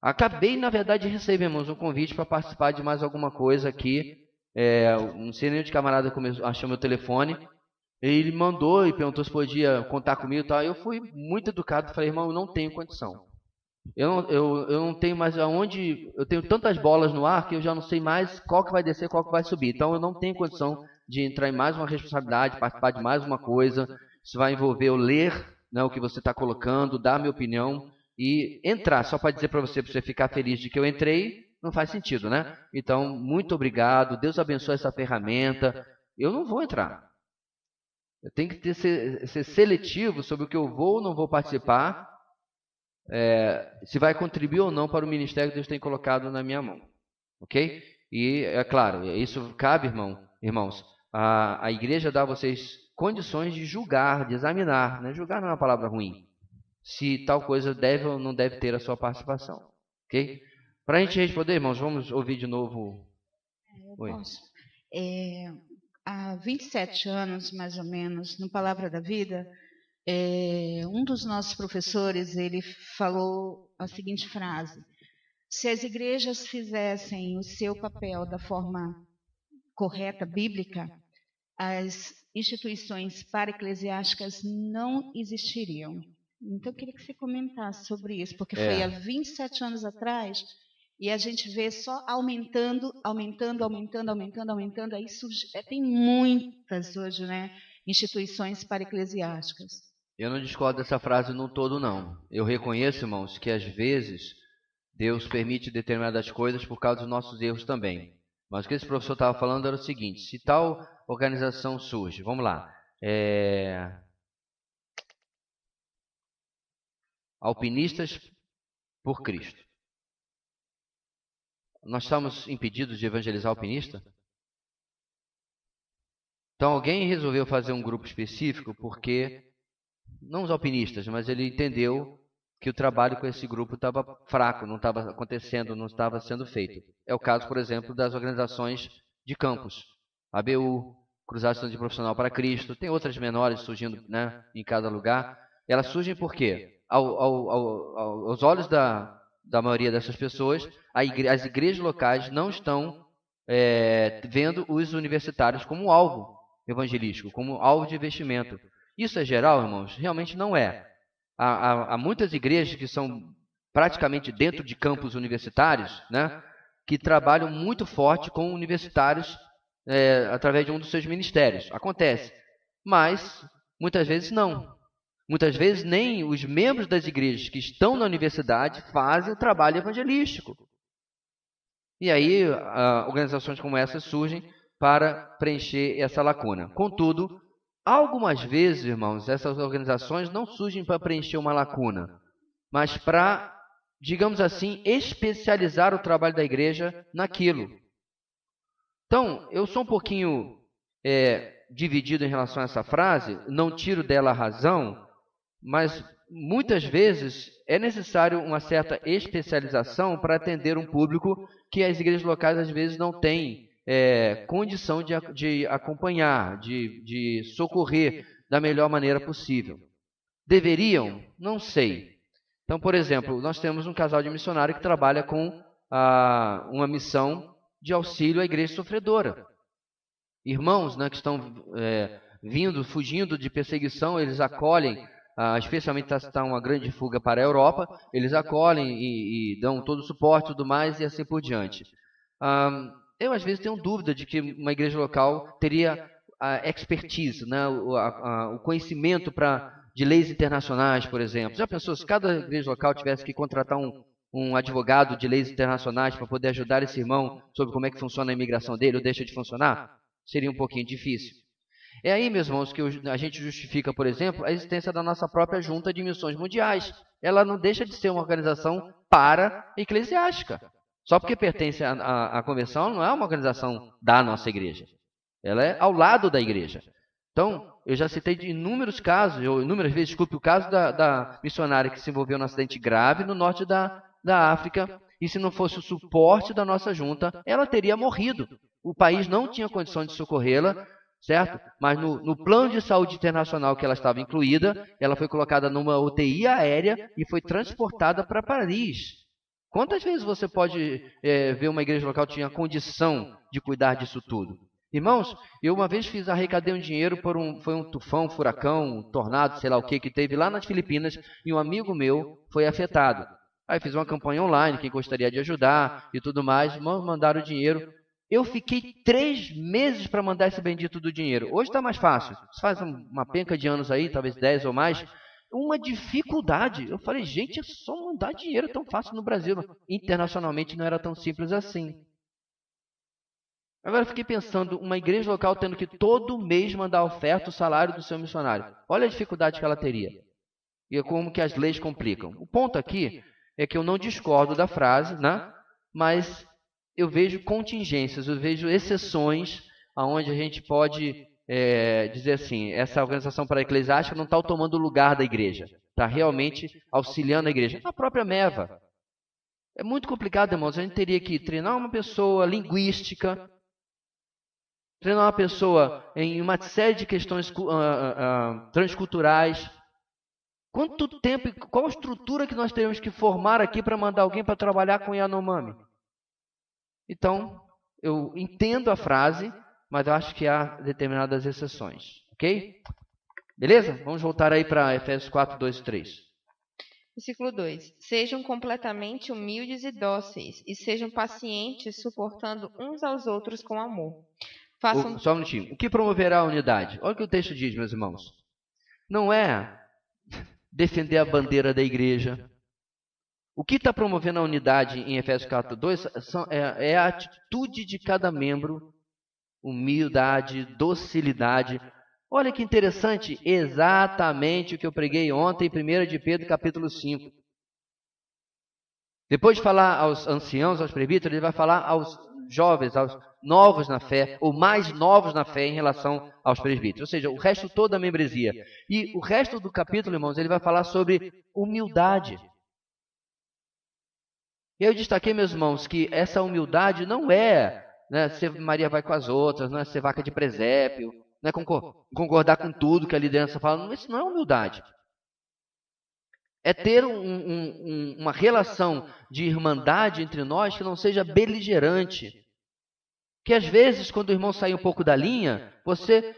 Acabei, na verdade, de receber, irmãos, um convite para participar de mais alguma coisa aqui. Não sei nem onde o camarada achou meu telefone. Ele mandou e perguntou se podia contar comigo e tal. Eu fui muito educado e falei, irmão, eu não tenho condição. Eu não tenho mais aonde. Eu tenho tantas bolas no ar que eu já não sei mais qual que vai descer, qual que vai subir. Então eu não tenho condição de entrar em mais uma responsabilidade, participar de mais uma coisa. Isso vai envolver eu ler, né, o que você está colocando, dar a minha opinião e entrar. Só para dizer para você ficar feliz de que eu entrei, não faz sentido, né? Então, muito obrigado. Deus abençoe essa ferramenta. Eu não vou entrar. Eu tenho que ser seletivo sobre o que eu vou ou não vou participar. Se vai contribuir ou não para o ministério que Deus tem colocado na minha mão, ok? E é claro, isso cabe, irmãos, a igreja dá a vocês condições de julgar, de examinar, né? Julgar não é uma palavra ruim, se tal coisa deve ou não deve ter a sua participação, ok? Para a gente responder, irmãos, vamos ouvir de novo. Eu posso. Há 27 anos, mais ou menos, no Palavra da Vida, Um dos nossos professores, ele falou a seguinte frase: se as igrejas fizessem o seu papel da forma correta, bíblica, as instituições para-eclesiásticas não existiriam. Então, eu queria que você comentasse sobre isso, porque foi há 27 anos atrás, e a gente vê só aumentando, aí surge, tem muitas hoje, né, instituições para-eclesiásticas. Eu não discordo dessa frase no todo, não. Eu reconheço, irmãos, que às vezes Deus permite determinadas coisas por causa dos nossos erros também. Mas o que esse professor estava falando era o seguinte: se tal organização surge, vamos lá, Alpinistas por Cristo. Nós estamos impedidos de evangelizar alpinista? Então alguém resolveu fazer um grupo específico porque, não os alpinistas, mas ele entendeu que o trabalho com esse grupo estava fraco, não estava acontecendo, não estava sendo feito. É o caso, por exemplo, das organizações de campus, ABU, Cruzada Estudante Profissional para Cristo, tem outras menores surgindo, né, em cada lugar. Elas surgem por quê? Aos olhos da maioria dessas pessoas, as igrejas locais não estão vendo os universitários como alvo evangelístico, como alvo de investimento. Isso é geral, irmãos? Realmente não é. Há muitas igrejas que são praticamente dentro de campos universitários, né, que trabalham muito forte com universitários através de um dos seus ministérios. Acontece. Mas, muitas vezes não. Muitas vezes nem os membros das igrejas que estão na universidade fazem o trabalho evangelístico. E aí, organizações como essa surgem para preencher essa lacuna. Contudo, algumas vezes, irmãos, essas organizações não surgem para preencher uma lacuna, mas para, digamos assim, especializar o trabalho da igreja naquilo. Então, eu sou um pouquinho dividido em relação a essa frase, não tiro dela a razão, mas muitas vezes é necessário uma certa especialização para atender um público que as igrejas locais às vezes não têm condição de acompanhar, de socorrer da melhor maneira possível. Deveriam? Não sei. Então, por exemplo, nós temos um casal de missionário que trabalha com uma missão de auxílio à igreja sofredora. Irmãos, né, que estão fugindo de perseguição, eles acolhem, especialmente está uma grande fuga para a Europa, eles acolhem e dão todo o suporte e tudo mais, e assim por diante. Eu, às vezes, tenho dúvida de que uma igreja local teria a expertise, né, o conhecimento de leis internacionais, por exemplo. Já pensou se cada igreja local tivesse que contratar um advogado de leis internacionais para poder ajudar esse irmão sobre como é que funciona a imigração dele ou deixa de funcionar? Seria um pouquinho difícil. É aí, meus irmãos, que a gente justifica, por exemplo, a existência da nossa própria Junta de Missões Mundiais. Ela não deixa de ser uma organização para-eclesiástica. Só porque pertence à convenção, não é uma organização da nossa igreja. Ela é ao lado da igreja. Então, eu já citei de inúmeros casos, inúmeras vezes, desculpe, o caso da missionária que se envolveu num acidente grave no norte da África, e se não fosse o suporte da nossa junta, ela teria morrido. O país não tinha condição de socorrê-la, certo? Mas no plano de saúde internacional que ela estava incluída, ela foi colocada numa UTI aérea e foi transportada para Paris. Quantas vezes você pode ver uma igreja local que tinha condição de cuidar disso tudo? Irmãos, eu uma vez arrecadei um dinheiro foi um tufão, um furacão, um tornado, sei lá o que teve lá nas Filipinas, e um amigo meu foi afetado. Aí fiz uma campanha online, quem gostaria de ajudar e tudo mais, mandaram o dinheiro. Eu fiquei 3 meses para mandar esse bendito do dinheiro. Hoje está mais fácil. Isso faz uma penca de anos aí, talvez 10 ou mais. Uma dificuldade. Eu falei, gente, é só mandar dinheiro tão fácil no Brasil. Internacionalmente não era tão simples assim. Agora eu fiquei pensando, uma igreja local tendo que todo mês mandar oferta o salário do seu missionário. Olha a dificuldade que ela teria. E como que as leis complicam. O ponto aqui é que eu não discordo da frase, né? Mas eu vejo contingências, eu vejo exceções onde a gente pode dizer assim, essa organização para-eclesiástica não está tomando o lugar da igreja, está realmente auxiliando a igreja. A própria MEVA. É muito complicado, irmãos, a gente teria que treinar uma pessoa linguística, treinar uma pessoa em uma série de questões transculturais, Quanto tempo, qual estrutura que nós temos que formar aqui para mandar alguém para trabalhar com Yanomami? Então, eu entendo a frase, mas eu acho que há determinadas exceções. Ok? Beleza? Vamos voltar aí para Efésios 4, 2 e 3. Versículo 2. Sejam completamente humildes e dóceis, e sejam pacientes, suportando uns aos outros com amor. Façam... Só um minutinho. O que promoverá a unidade? Olha o que o texto diz, meus irmãos. Não é defender a bandeira da igreja. O que está promovendo a unidade em Efésios 4, 2 é a atitude de cada membro, humildade, docilidade. Olha que interessante, exatamente o que eu preguei ontem em 1 de Pedro, capítulo 5. Depois de falar aos anciãos, aos presbíteros, ele vai falar aos jovens, aos novos na fé, ou mais novos na fé em relação aos presbíteros. Ou seja, o resto todo da membresia. E o resto do capítulo, irmãos, ele vai falar sobre humildade. Eu destaquei, meus irmãos, que essa humildade não é, né, ser Maria vai com as outras, não é ser vaca de presépio, não é concordar com tudo que a liderança fala. Isso não é humildade. É ter uma relação de irmandade entre nós que não seja beligerante. Que às vezes, quando o irmão sai um pouco da linha,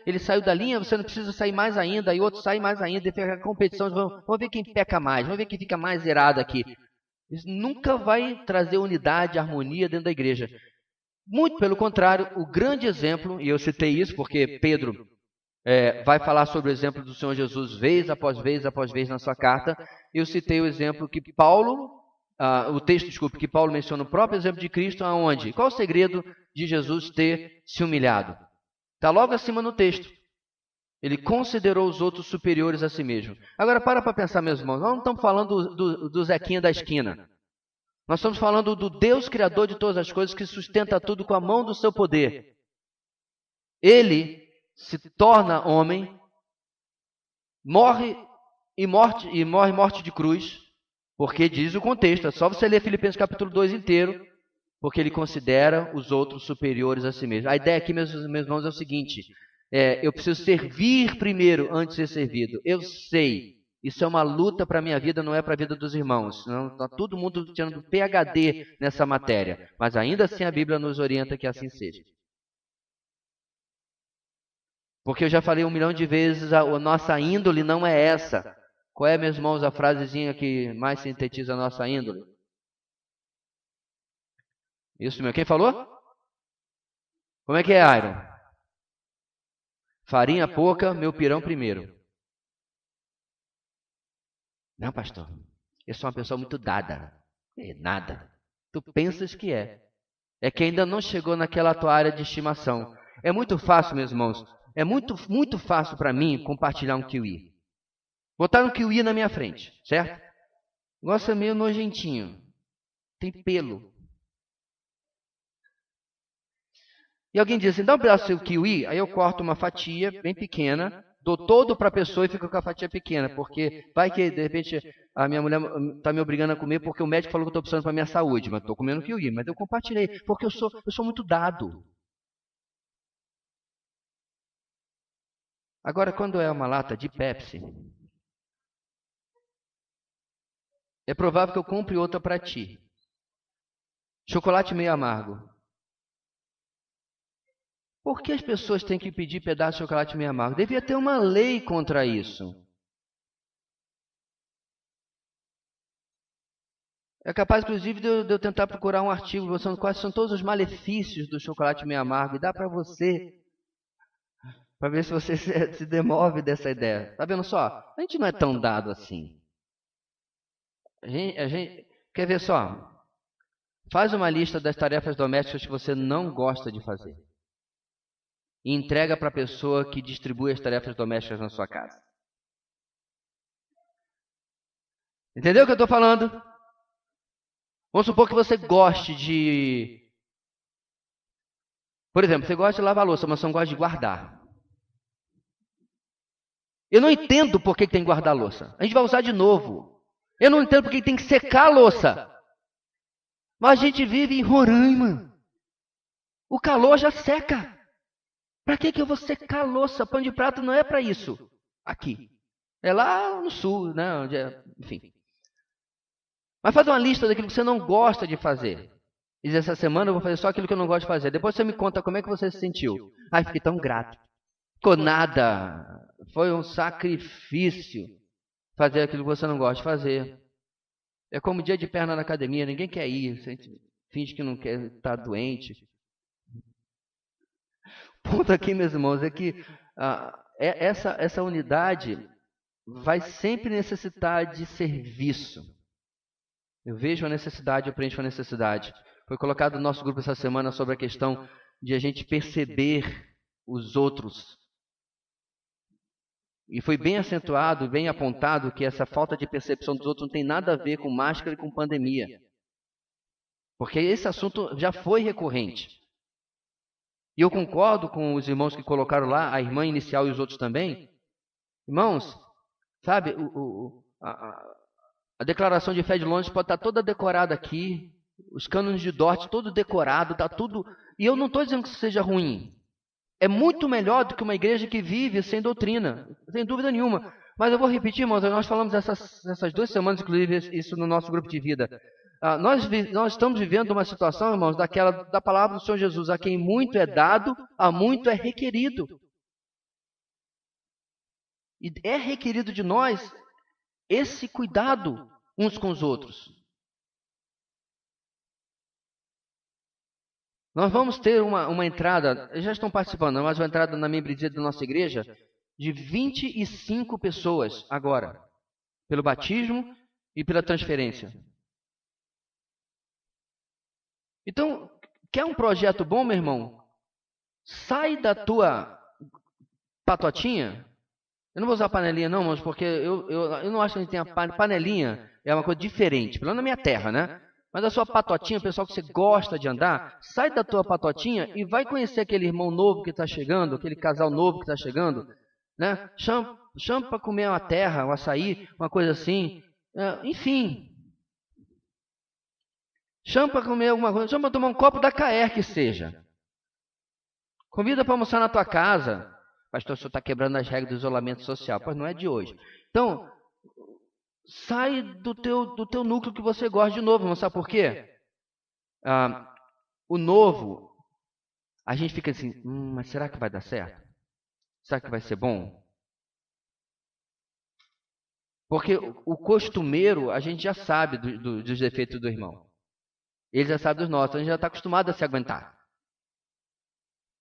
ele saiu da linha, você não precisa sair mais ainda, e outro sai mais ainda, e fica a competição, vamos ver quem peca mais, vamos ver quem fica mais zerado aqui. Isso nunca vai trazer unidade, harmonia dentro da igreja. Muito pelo contrário, o grande exemplo, e eu citei isso porque Pedro vai falar sobre o exemplo do Senhor Jesus vez após vez na sua carta. Eu citei o exemplo que Paulo, que Paulo menciona o próprio exemplo de Cristo, aonde? Qual o segredo de Jesus ter se humilhado? Está logo acima no texto. Ele considerou os outros superiores a si mesmo. Agora, para pensar, meus irmãos, nós não estamos falando do Zequinha da esquina. Nós estamos falando do Deus Criador de todas as coisas, que sustenta tudo com a mão do seu poder. Ele se torna homem, morre morte de cruz, porque diz o contexto, é só você ler Filipenses capítulo 2 inteiro, porque ele considera os outros superiores a si mesmo. A ideia aqui, meus irmãos, é o seguinte: eu preciso servir primeiro antes de ser servido. Eu sei, isso é uma luta para a minha vida, não é para a vida dos irmãos. Está todo mundo tirando PhD nessa matéria, mas ainda assim a Bíblia nos orienta que assim seja. Porque eu já falei 1 milhão de vezes, a nossa índole não é essa. Qual é, meus irmãos, a frasezinha que mais sintetiza a nossa índole? Isso mesmo. Quem falou? Como é que é, Iron? Farinha pouca, meu pirão primeiro. Não, pastor. Eu sou uma pessoa muito dada. Nada. Tu pensas que é. É que ainda não chegou naquela tua área de estimação. É muito fácil, meus irmãos. É muito fácil para mim compartilhar um kiwi. Botar um kiwi na minha frente, certo? O negócio é meio nojentinho. Tem pelo. E alguém diz assim, dá um pedaço do seu kiwi, aí eu corto uma fatia bem pequena, dou todo para a pessoa e fico com a fatia pequena, porque vai que, de repente, a minha mulher está me obrigando a comer porque o médico falou que eu estou precisando para a minha saúde, mas estou comendo kiwi, mas eu compartilhei, porque eu sou muito dado. Agora, quando é uma lata de Pepsi, é provável que eu compre outra para ti. Chocolate meio amargo. Por que as pessoas têm que pedir pedaço de chocolate meio amargo? Devia ter uma lei contra isso. É capaz, inclusive, de eu tentar procurar um artigo mostrando quais são todos os malefícios do chocolate meio amargo e dá para você, para ver se você se demove dessa ideia. Tá vendo só? A gente não é tão dado assim. A gente quer ver só? Faz uma lista das tarefas domésticas que você não gosta de fazer. E entrega para a pessoa que distribui as tarefas domésticas na sua casa. Entendeu o que eu estou falando? Vamos supor que você goste de... Por exemplo, você gosta de lavar louça, mas você não gosta de guardar. Eu não entendo por que tem que guardar a louça. A gente vai usar de novo. Eu não entendo por que tem que secar a louça. Mas a gente vive em Roraima. O calor já seca. Para que eu vou secar a louça? Pano de prato não é para isso. Aqui. É lá no sul, né? Onde é, enfim. Mas faz uma lista daquilo que você não gosta de fazer. Diz, essa semana eu vou fazer só aquilo que eu não gosto de fazer. Depois você me conta como é que você se sentiu. Ai, fiquei tão grato. Ficou nada. Foi um sacrifício fazer aquilo que você não gosta de fazer. É como dia de perna na academia, ninguém quer ir. Você finge que não quer estar doente. O ponto aqui, meus irmãos, é que essa unidade vai sempre necessitar de serviço. Eu vejo a necessidade, eu preencho a necessidade. Foi colocado no nosso grupo essa semana sobre a questão de a gente perceber os outros. E foi bem acentuado, bem apontado que essa falta de percepção dos outros não tem nada a ver com máscara e com pandemia. Porque esse assunto já foi recorrente. E eu concordo com os irmãos que colocaram lá, a irmã inicial e os outros também. Irmãos, sabe, a declaração de fé de Londres pode estar toda decorada aqui, os cânones de Dort todo decorado, está tudo... E eu não estou dizendo que isso seja ruim. É muito melhor do que uma igreja que vive sem doutrina, sem dúvida nenhuma. Mas eu vou repetir, irmãos, nós falamos essas 2 semanas, inclusive, isso no nosso grupo de vida. Nós estamos vivendo uma situação, irmãos, da palavra do Senhor Jesus, a quem muito é dado, a muito é requerido. E é requerido de nós esse cuidado uns com os outros. Nós vamos ter uma entrada, já estão participando, mas uma entrada na membresia da nossa igreja de 25 pessoas agora, pelo batismo e pela transferência. Então, quer um projeto bom, meu irmão? Sai da tua patotinha. Eu não vou usar panelinha não, mas porque eu não acho que a gente tenha panelinha, é uma coisa diferente, pelo menos na minha terra, né? Mas a sua patotinha, o pessoal que você gosta de andar, sai da tua patotinha e vai conhecer aquele irmão novo que está chegando, aquele casal novo que está chegando, né? Chama para comer uma terra, um açaí, uma coisa assim, enfim. Chama para comer alguma coisa, chama para tomar um copo da Caer que seja. Convida para almoçar na tua casa. Pastor, o senhor está quebrando as regras do isolamento social. Pois não é de hoje. Então, sai do teu núcleo que você gosta de novo. Não sabe por quê? O novo, a gente fica assim, mas será que vai dar certo? Será que vai ser bom? Porque o costumeiro, a gente já sabe dos defeitos do irmão. Ele já sabe dos nossos, a gente já está acostumado a se aguentar.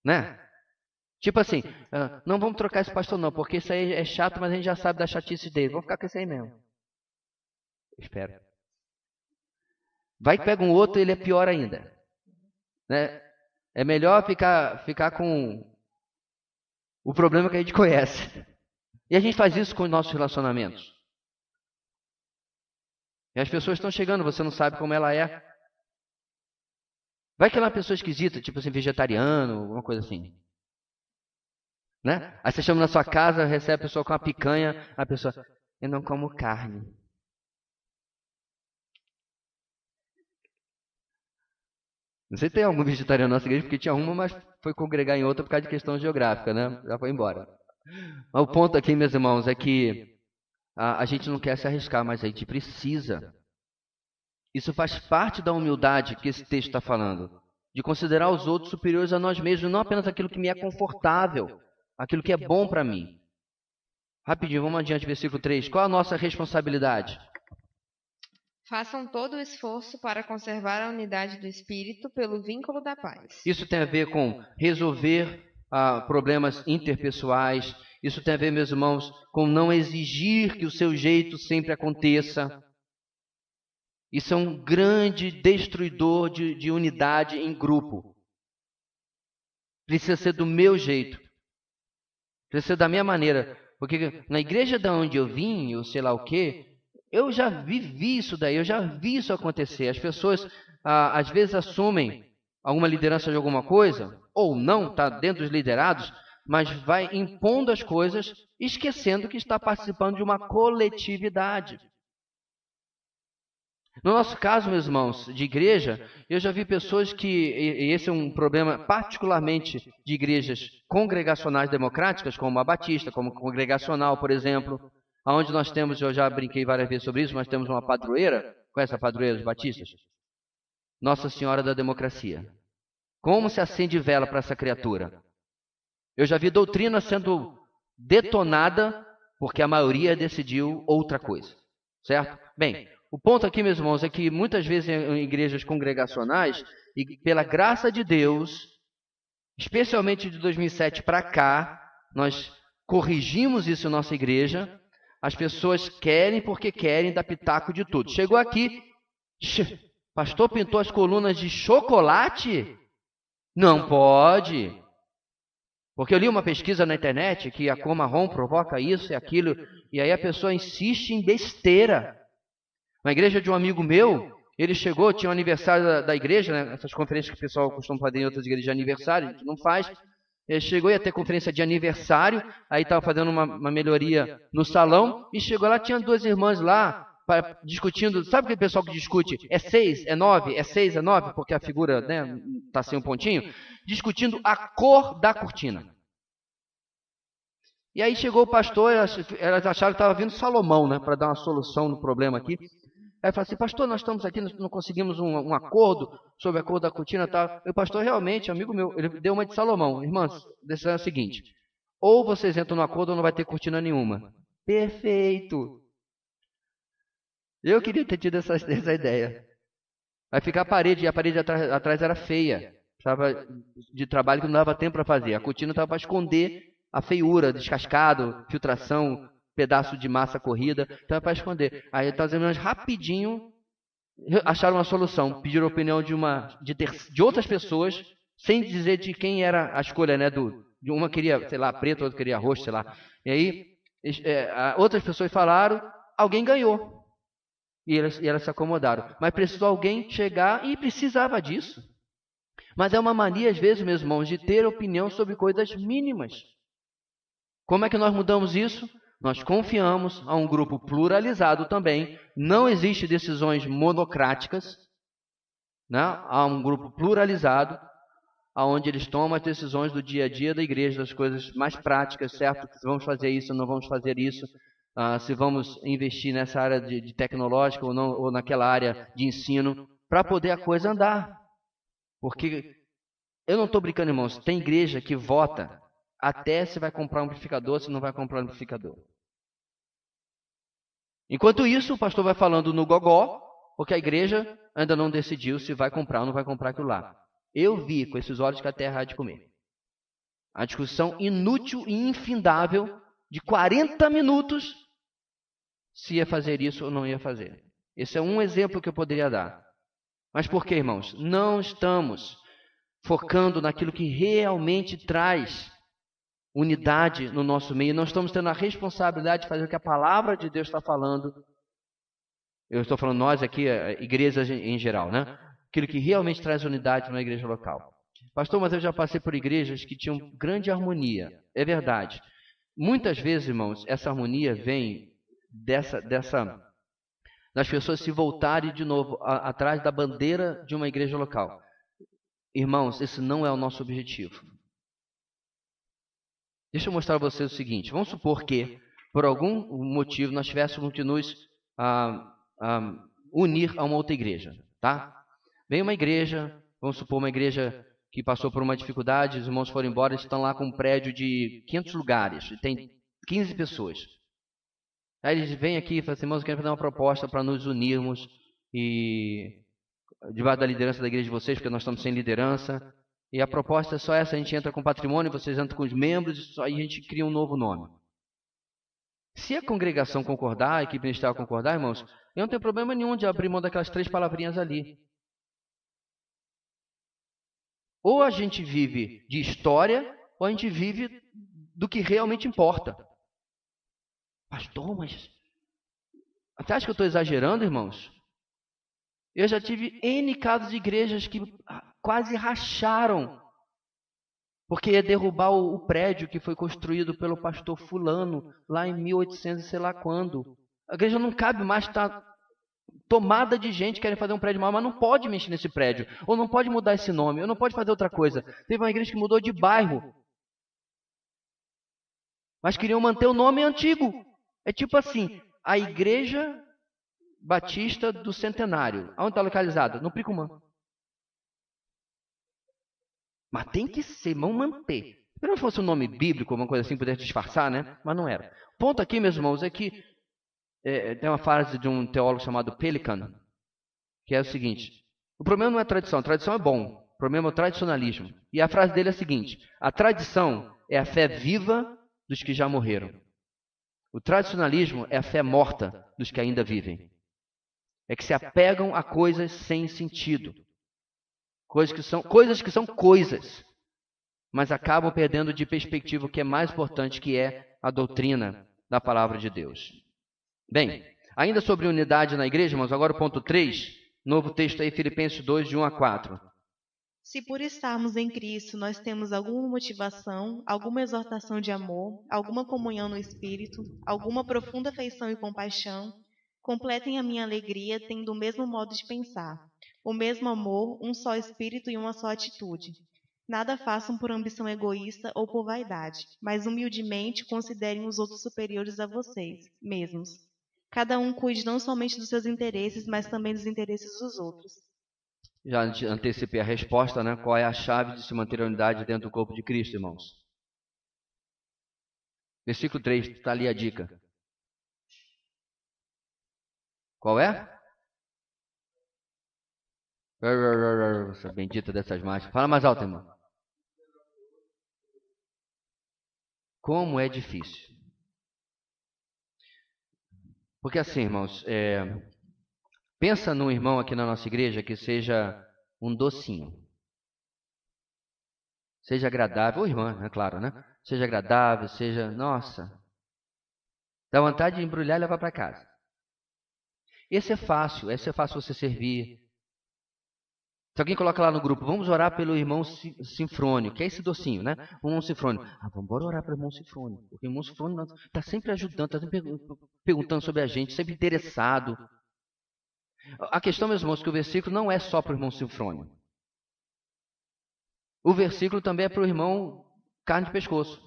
Né? Tipo assim, não vamos trocar esse pastor não, porque isso aí é chato, mas a gente já sabe da chatice dele. Vamos ficar com esse aí mesmo. Espero. Vai que pega um outro e ele é pior ainda. Né? É melhor ficar com o problema que a gente conhece. E a gente faz isso com os nossos relacionamentos. E as pessoas estão chegando, você não sabe como ela é. Vai que ela é uma pessoa esquisita, tipo assim, vegetariano, alguma coisa assim. Né? Aí você chama na sua casa, recebe a pessoa com uma picanha, a pessoa, eu não como carne. Não sei se tem algum vegetariano na nossa igreja, porque tinha uma, mas foi congregar em outra por causa de questão geográfica, né? Já foi embora. Mas o ponto aqui, meus irmãos, é que a gente não quer se arriscar, mas a gente precisa. Isso faz parte da humildade que esse texto está falando. De considerar os outros superiores a nós mesmos, não apenas aquilo que me é confortável, aquilo que é bom para mim. Rapidinho, vamos adiante, versículo 3. Qual a nossa responsabilidade? Façam todo o esforço para conservar a unidade do Espírito pelo vínculo da paz. Isso tem a ver com resolver problemas interpessoais. Isso tem a ver, meus irmãos, com não exigir que o seu jeito sempre aconteça. Isso é um grande destruidor de unidade em grupo. Precisa ser do meu jeito. Precisa ser da minha maneira. Porque na igreja de onde eu vim, ou sei lá o quê, eu já vivi isso daí, eu já vi isso acontecer. As pessoas, às vezes, assumem alguma liderança de alguma coisa, ou não, está dentro dos liderados, mas vai impondo as coisas, esquecendo que está participando de uma coletividade. No nosso caso, meus irmãos, de igreja, eu já vi pessoas que, e esse é um problema particularmente de igrejas congregacionais democráticas, como a Batista, como Congregacional, por exemplo, onde nós temos, eu já brinquei várias vezes sobre isso, nós temos uma padroeira, conhece a padroeira dos batistas? Nossa Senhora da Democracia. Como se acende vela para essa criatura? Eu já vi doutrina sendo detonada porque a maioria decidiu outra coisa, certo? Bem, o ponto aqui, meus irmãos, é que muitas vezes em igrejas congregacionais, e pela graça de Deus, especialmente de 2007 para cá, nós corrigimos isso em nossa igreja. As pessoas querem porque querem dar pitaco de tudo. Chegou aqui, pastor pintou as colunas de chocolate? Não pode. Porque eu li uma pesquisa na internet que a cor marrom provoca isso e aquilo, e aí a pessoa insiste em besteira. Na igreja de um amigo meu, ele chegou, tinha um aniversário da igreja, né, essas conferências que o pessoal costuma fazer em outras igrejas de aniversário, a gente não faz. Ele chegou e ia ter conferência de aniversário, aí estava fazendo uma melhoria no salão, e chegou lá, tinha duas irmãs lá, discutindo, sabe aquele pessoal que discute, é 6, é 9, é 6, é 9, porque a figura está sem um pontinho, discutindo a cor da cortina. E aí chegou o pastor, elas acharam que estava vindo Salomão, né, para dar uma solução no problema aqui. Aí falou assim, pastor, nós estamos aqui, nós não conseguimos um acordo sobre a cor da cortina e tal. E o pastor realmente, amigo meu, ele deu uma de Salomão. Irmãs, a decisão é a seguinte, ou vocês entram no acordo ou não vai ter cortina nenhuma. Perfeito! Eu queria ter tido essa ideia. Vai ficar a parede, e a parede atrás era feia. Estava de trabalho que não dava tempo para fazer. A cortina estava para esconder a feiura, descascado, filtração, pedaço de massa corrida, então é para esconder. Aí as irmãs rapidinho acharam uma solução, pediram a opinião de outras pessoas, sem dizer de quem era a escolha, né? De uma queria, sei lá, preto, outra queria roxo, sei lá. E aí outras pessoas falaram, alguém ganhou. E elas se acomodaram. Mas precisou alguém chegar e precisava disso. Mas é uma mania, às vezes, meus irmãos, de ter opinião sobre coisas mínimas. Como é que nós mudamos isso? Nós confiamos a um grupo pluralizado também. Não existe decisões monocráticas, né? Há um grupo pluralizado, onde eles tomam as decisões do dia a dia da igreja, das coisas mais práticas, certo? Se vamos fazer isso ou não vamos fazer isso, se vamos investir nessa área de tecnológica ou não, ou naquela área de ensino, para poder a coisa andar. Porque eu não estou brincando, irmãos, tem igreja que vota até se vai comprar um amplificador, se não vai comprar um amplificador. Enquanto isso, o pastor vai falando no gogó, porque a igreja ainda não decidiu se vai comprar ou não vai comprar aquilo lá. Eu vi com esses olhos que a terra há de comer. A discussão inútil e infindável de 40 minutos se ia fazer isso ou não ia fazer. Esse é um exemplo que eu poderia dar. Mas por que, irmãos? Não estamos focando naquilo que realmente traz unidade no nosso meio. Não estamos tendo a responsabilidade de fazer o que a palavra de Deus está falando. Eu estou falando nós aqui, igrejas em geral, né? Aquilo que realmente traz unidade na igreja local. Pastor, mas eu já passei por igrejas que tinham grande harmonia. É verdade. Muitas vezes, irmãos, essa harmonia vem das pessoas se voltarem de novo atrás da bandeira de uma igreja local. Irmãos, esse não é o nosso objetivo. Deixa eu mostrar a vocês o seguinte. Vamos supor que, por algum motivo, nós tivéssemos que nos unir a uma outra igreja. Tá? Vem uma igreja, vamos supor uma igreja que passou por uma dificuldade, os irmãos foram embora, estão lá com um prédio de 500 lugares, e tem 15 pessoas. Aí eles vêm aqui e falam assim, irmãos, eu quero fazer uma proposta para nos unirmos e debaixo da liderança da igreja de vocês, porque nós estamos sem liderança. E a proposta é só essa, a gente entra com patrimônio, vocês entram com os membros, e aí a gente cria um novo nome. Se a congregação concordar, a equipe ministerial concordar, irmãos, eu não tenho problema nenhum de abrir mão daquelas 3 palavrinhas ali. Ou a gente vive de história, ou a gente vive do que realmente importa. Pastor, mas você acha que eu estou exagerando, irmãos? Eu já tive N casos de igrejas que quase racharam, porque ia derrubar o prédio que foi construído pelo pastor fulano, lá em 1800 e sei lá quando. A igreja não cabe mais, está tomada de gente que querem fazer um prédio maior, mas não pode mexer nesse prédio, ou não pode mudar esse nome, ou não pode fazer outra coisa. Teve uma igreja que mudou de bairro, mas queriam manter o nome antigo. É tipo assim, a Igreja Batista do Centenário. Onde está localizada? No Pricumã. Mas tem que ser, vão manter. Se não fosse um nome bíblico, alguma coisa assim, pudesse disfarçar, né? Mas não era. O ponto aqui, meus irmãos, é que tem uma frase de um teólogo chamado Pelikan, que é o seguinte: o problema não é a tradição é bom, o problema é o tradicionalismo. E a frase dele é a seguinte: a tradição é a fé viva dos que já morreram. O tradicionalismo é a fé morta dos que ainda vivem. É que se apegam a coisas sem sentido. Coisas que são coisas, mas acabam perdendo de perspectiva o que é mais importante, que é a doutrina da palavra de Deus. Bem, ainda sobre unidade na igreja, mas agora o ponto 3, novo texto aí, Filipenses 2, de 1 a 4. Se por estarmos em Cristo nós temos alguma motivação, alguma exortação de amor, alguma comunhão no Espírito, alguma profunda afeição e compaixão, completem a minha alegria tendo o mesmo modo de pensar, o mesmo amor, um só Espírito e uma só atitude. Nada façam por ambição egoísta ou por vaidade, mas humildemente considerem os outros superiores a vocês mesmos. Cada um cuide não somente dos seus interesses, mas também dos interesses dos outros. Já antecipei a resposta, né? Qual é a chave de se manter a unidade dentro do corpo de Cristo, irmãos? Versículo 3, está ali a dica. Qual é? Essa bendita dessas marchas. Fala mais alto, irmão. Como é difícil. Porque assim, irmãos, pensa num irmão aqui na nossa igreja que seja um docinho. Seja agradável, ou irmã, é claro, né? Seja agradável, seja... Nossa! Dá vontade de embrulhar e levar para casa. Esse é fácil você servir. Se alguém coloca lá no grupo, vamos orar pelo irmão Sinfrônio, que é esse docinho, né? O irmão Sinfrônio. Vamos orar pelo irmão Sinfrônio. Porque o irmão Sinfrônio está sempre ajudando, está sempre perguntando sobre a gente, sempre interessado. A questão, meus irmãos, é que o versículo não é só para o irmão Sinfrônio. O versículo também é para o irmão carne de pescoço.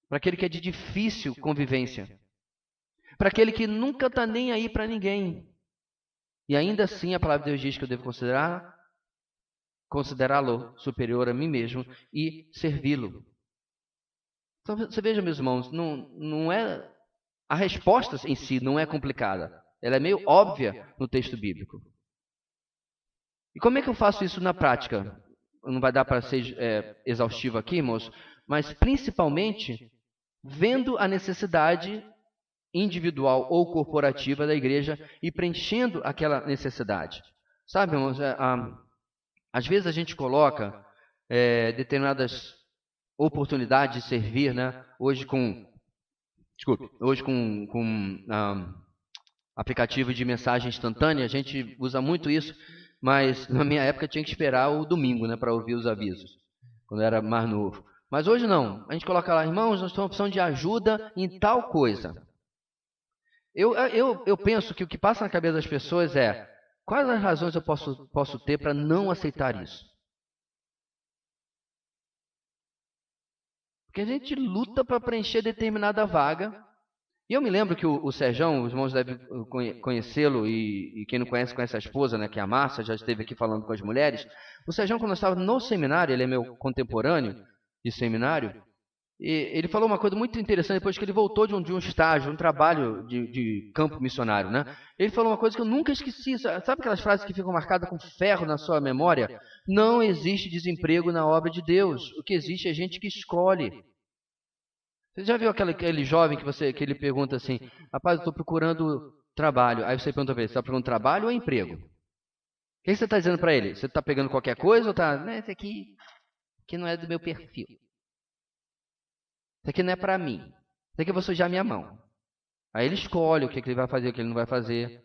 Para aquele que é de difícil convivência. Para aquele que nunca está nem aí para ninguém. E ainda assim a palavra de Deus diz que eu devo considerá-lo superior a mim mesmo e servi-lo. Então você veja, meus irmãos, não é... A resposta em si não é complicada. Ela é meio óbvia no texto bíblico. E como é que eu faço isso na prática? Não vai dar para ser exaustivo aqui, irmãos, mas principalmente vendo a necessidade individual ou corporativa da igreja e preenchendo aquela necessidade. Sabe, irmãos, às vezes a gente coloca determinadas oportunidades de servir, né? Hoje com aplicativo de mensagem instantânea, a gente usa muito isso, mas na minha época tinha que esperar o domingo, né, para ouvir os avisos, quando eu era mais novo. Mas hoje não, a gente coloca lá, irmãos, nós temos opção de ajuda em tal coisa. Eu penso que o que passa na cabeça das pessoas é: quais as razões eu posso ter para não aceitar isso? Porque a gente luta para preencher determinada vaga. E eu me lembro que o Serjão, os irmãos devem conhecê-lo, e quem não conhece, conhece a esposa, né, que é a Márcia, já esteve aqui falando com as mulheres. O Serjão, quando eu estava no seminário, ele é meu contemporâneo de seminário, e ele falou uma coisa muito interessante depois que ele voltou de um estágio, um trabalho de campo missionário, né? Ele falou uma coisa que eu nunca esqueci. Sabe aquelas frases que ficam marcadas com ferro na sua memória? Não existe desemprego na obra de Deus. O que existe é gente que escolhe. Você já viu aquele jovem que ele pergunta assim: rapaz, eu estou procurando trabalho. Aí você pergunta para ele: você está procurando trabalho ou emprego? O que você está dizendo para ele? Você está pegando qualquer coisa ou está... Esse aqui não é do meu perfil. Isso aqui não é para mim. Isso aqui eu vou sujar minha mão. Aí ele escolhe o que ele vai fazer, o que ele não vai fazer.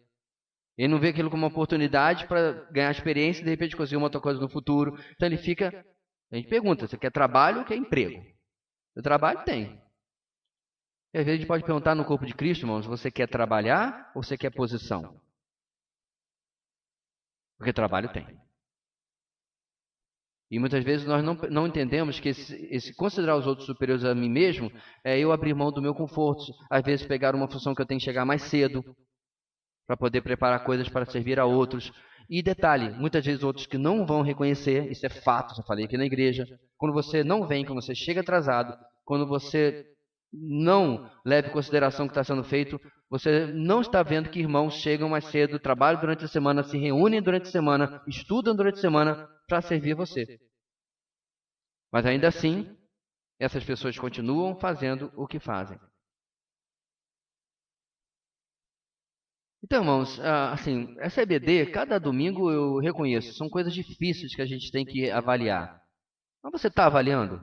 Ele não vê aquilo como uma oportunidade para ganhar experiência e de repente conseguir uma outra coisa no futuro. Então ele fica... A gente pergunta: você quer trabalho ou quer emprego? O trabalho tem. E às vezes a gente pode perguntar no corpo de Cristo, irmãos: você quer trabalhar ou você quer posição? Porque trabalho tem. E muitas vezes nós não entendemos que esse considerar os outros superiores a mim mesmo é eu abrir mão do meu conforto. Às vezes pegar uma função que eu tenho que chegar mais cedo para poder preparar coisas para servir a outros. E detalhe, muitas vezes outros que não vão reconhecer, isso é fato, já falei aqui na igreja, quando você não vem, quando você chega atrasado, quando você não leva em consideração o que está sendo feito, você não está vendo que irmãos chegam mais cedo, trabalham durante a semana, se reúnem durante a semana, estudam durante a semana para servir você. Mas ainda assim, essas pessoas continuam fazendo o que fazem. Então, irmãos, assim, essa EBD, cada domingo eu reconheço, são coisas difíceis que a gente tem que avaliar. Mas você está avaliando?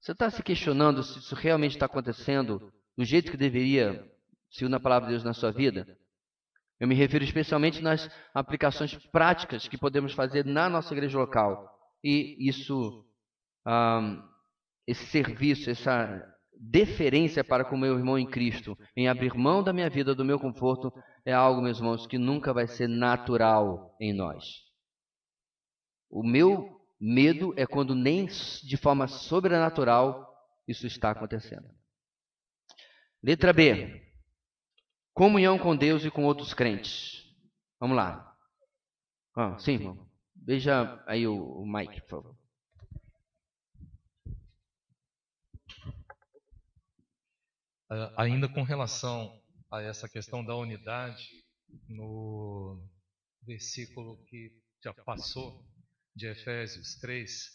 Você está se questionando se isso realmente está acontecendo do jeito que deveria, segundo a palavra de Deus na sua vida? Eu me refiro especialmente nas aplicações práticas que podemos fazer na nossa igreja local. E isso, esse serviço, essa deferência para com o meu irmão em Cristo, em abrir mão da minha vida, do meu conforto, é algo, meus irmãos, que nunca vai ser natural em nós. O meu medo é quando nem de forma sobrenatural isso está acontecendo. Letra B. Comunhão com Deus e com outros crentes. Vamos lá. Sim, irmão. Veja aí o Mike, por favor. Ainda com relação a essa questão da unidade, no versículo que já passou, de Efésios 3,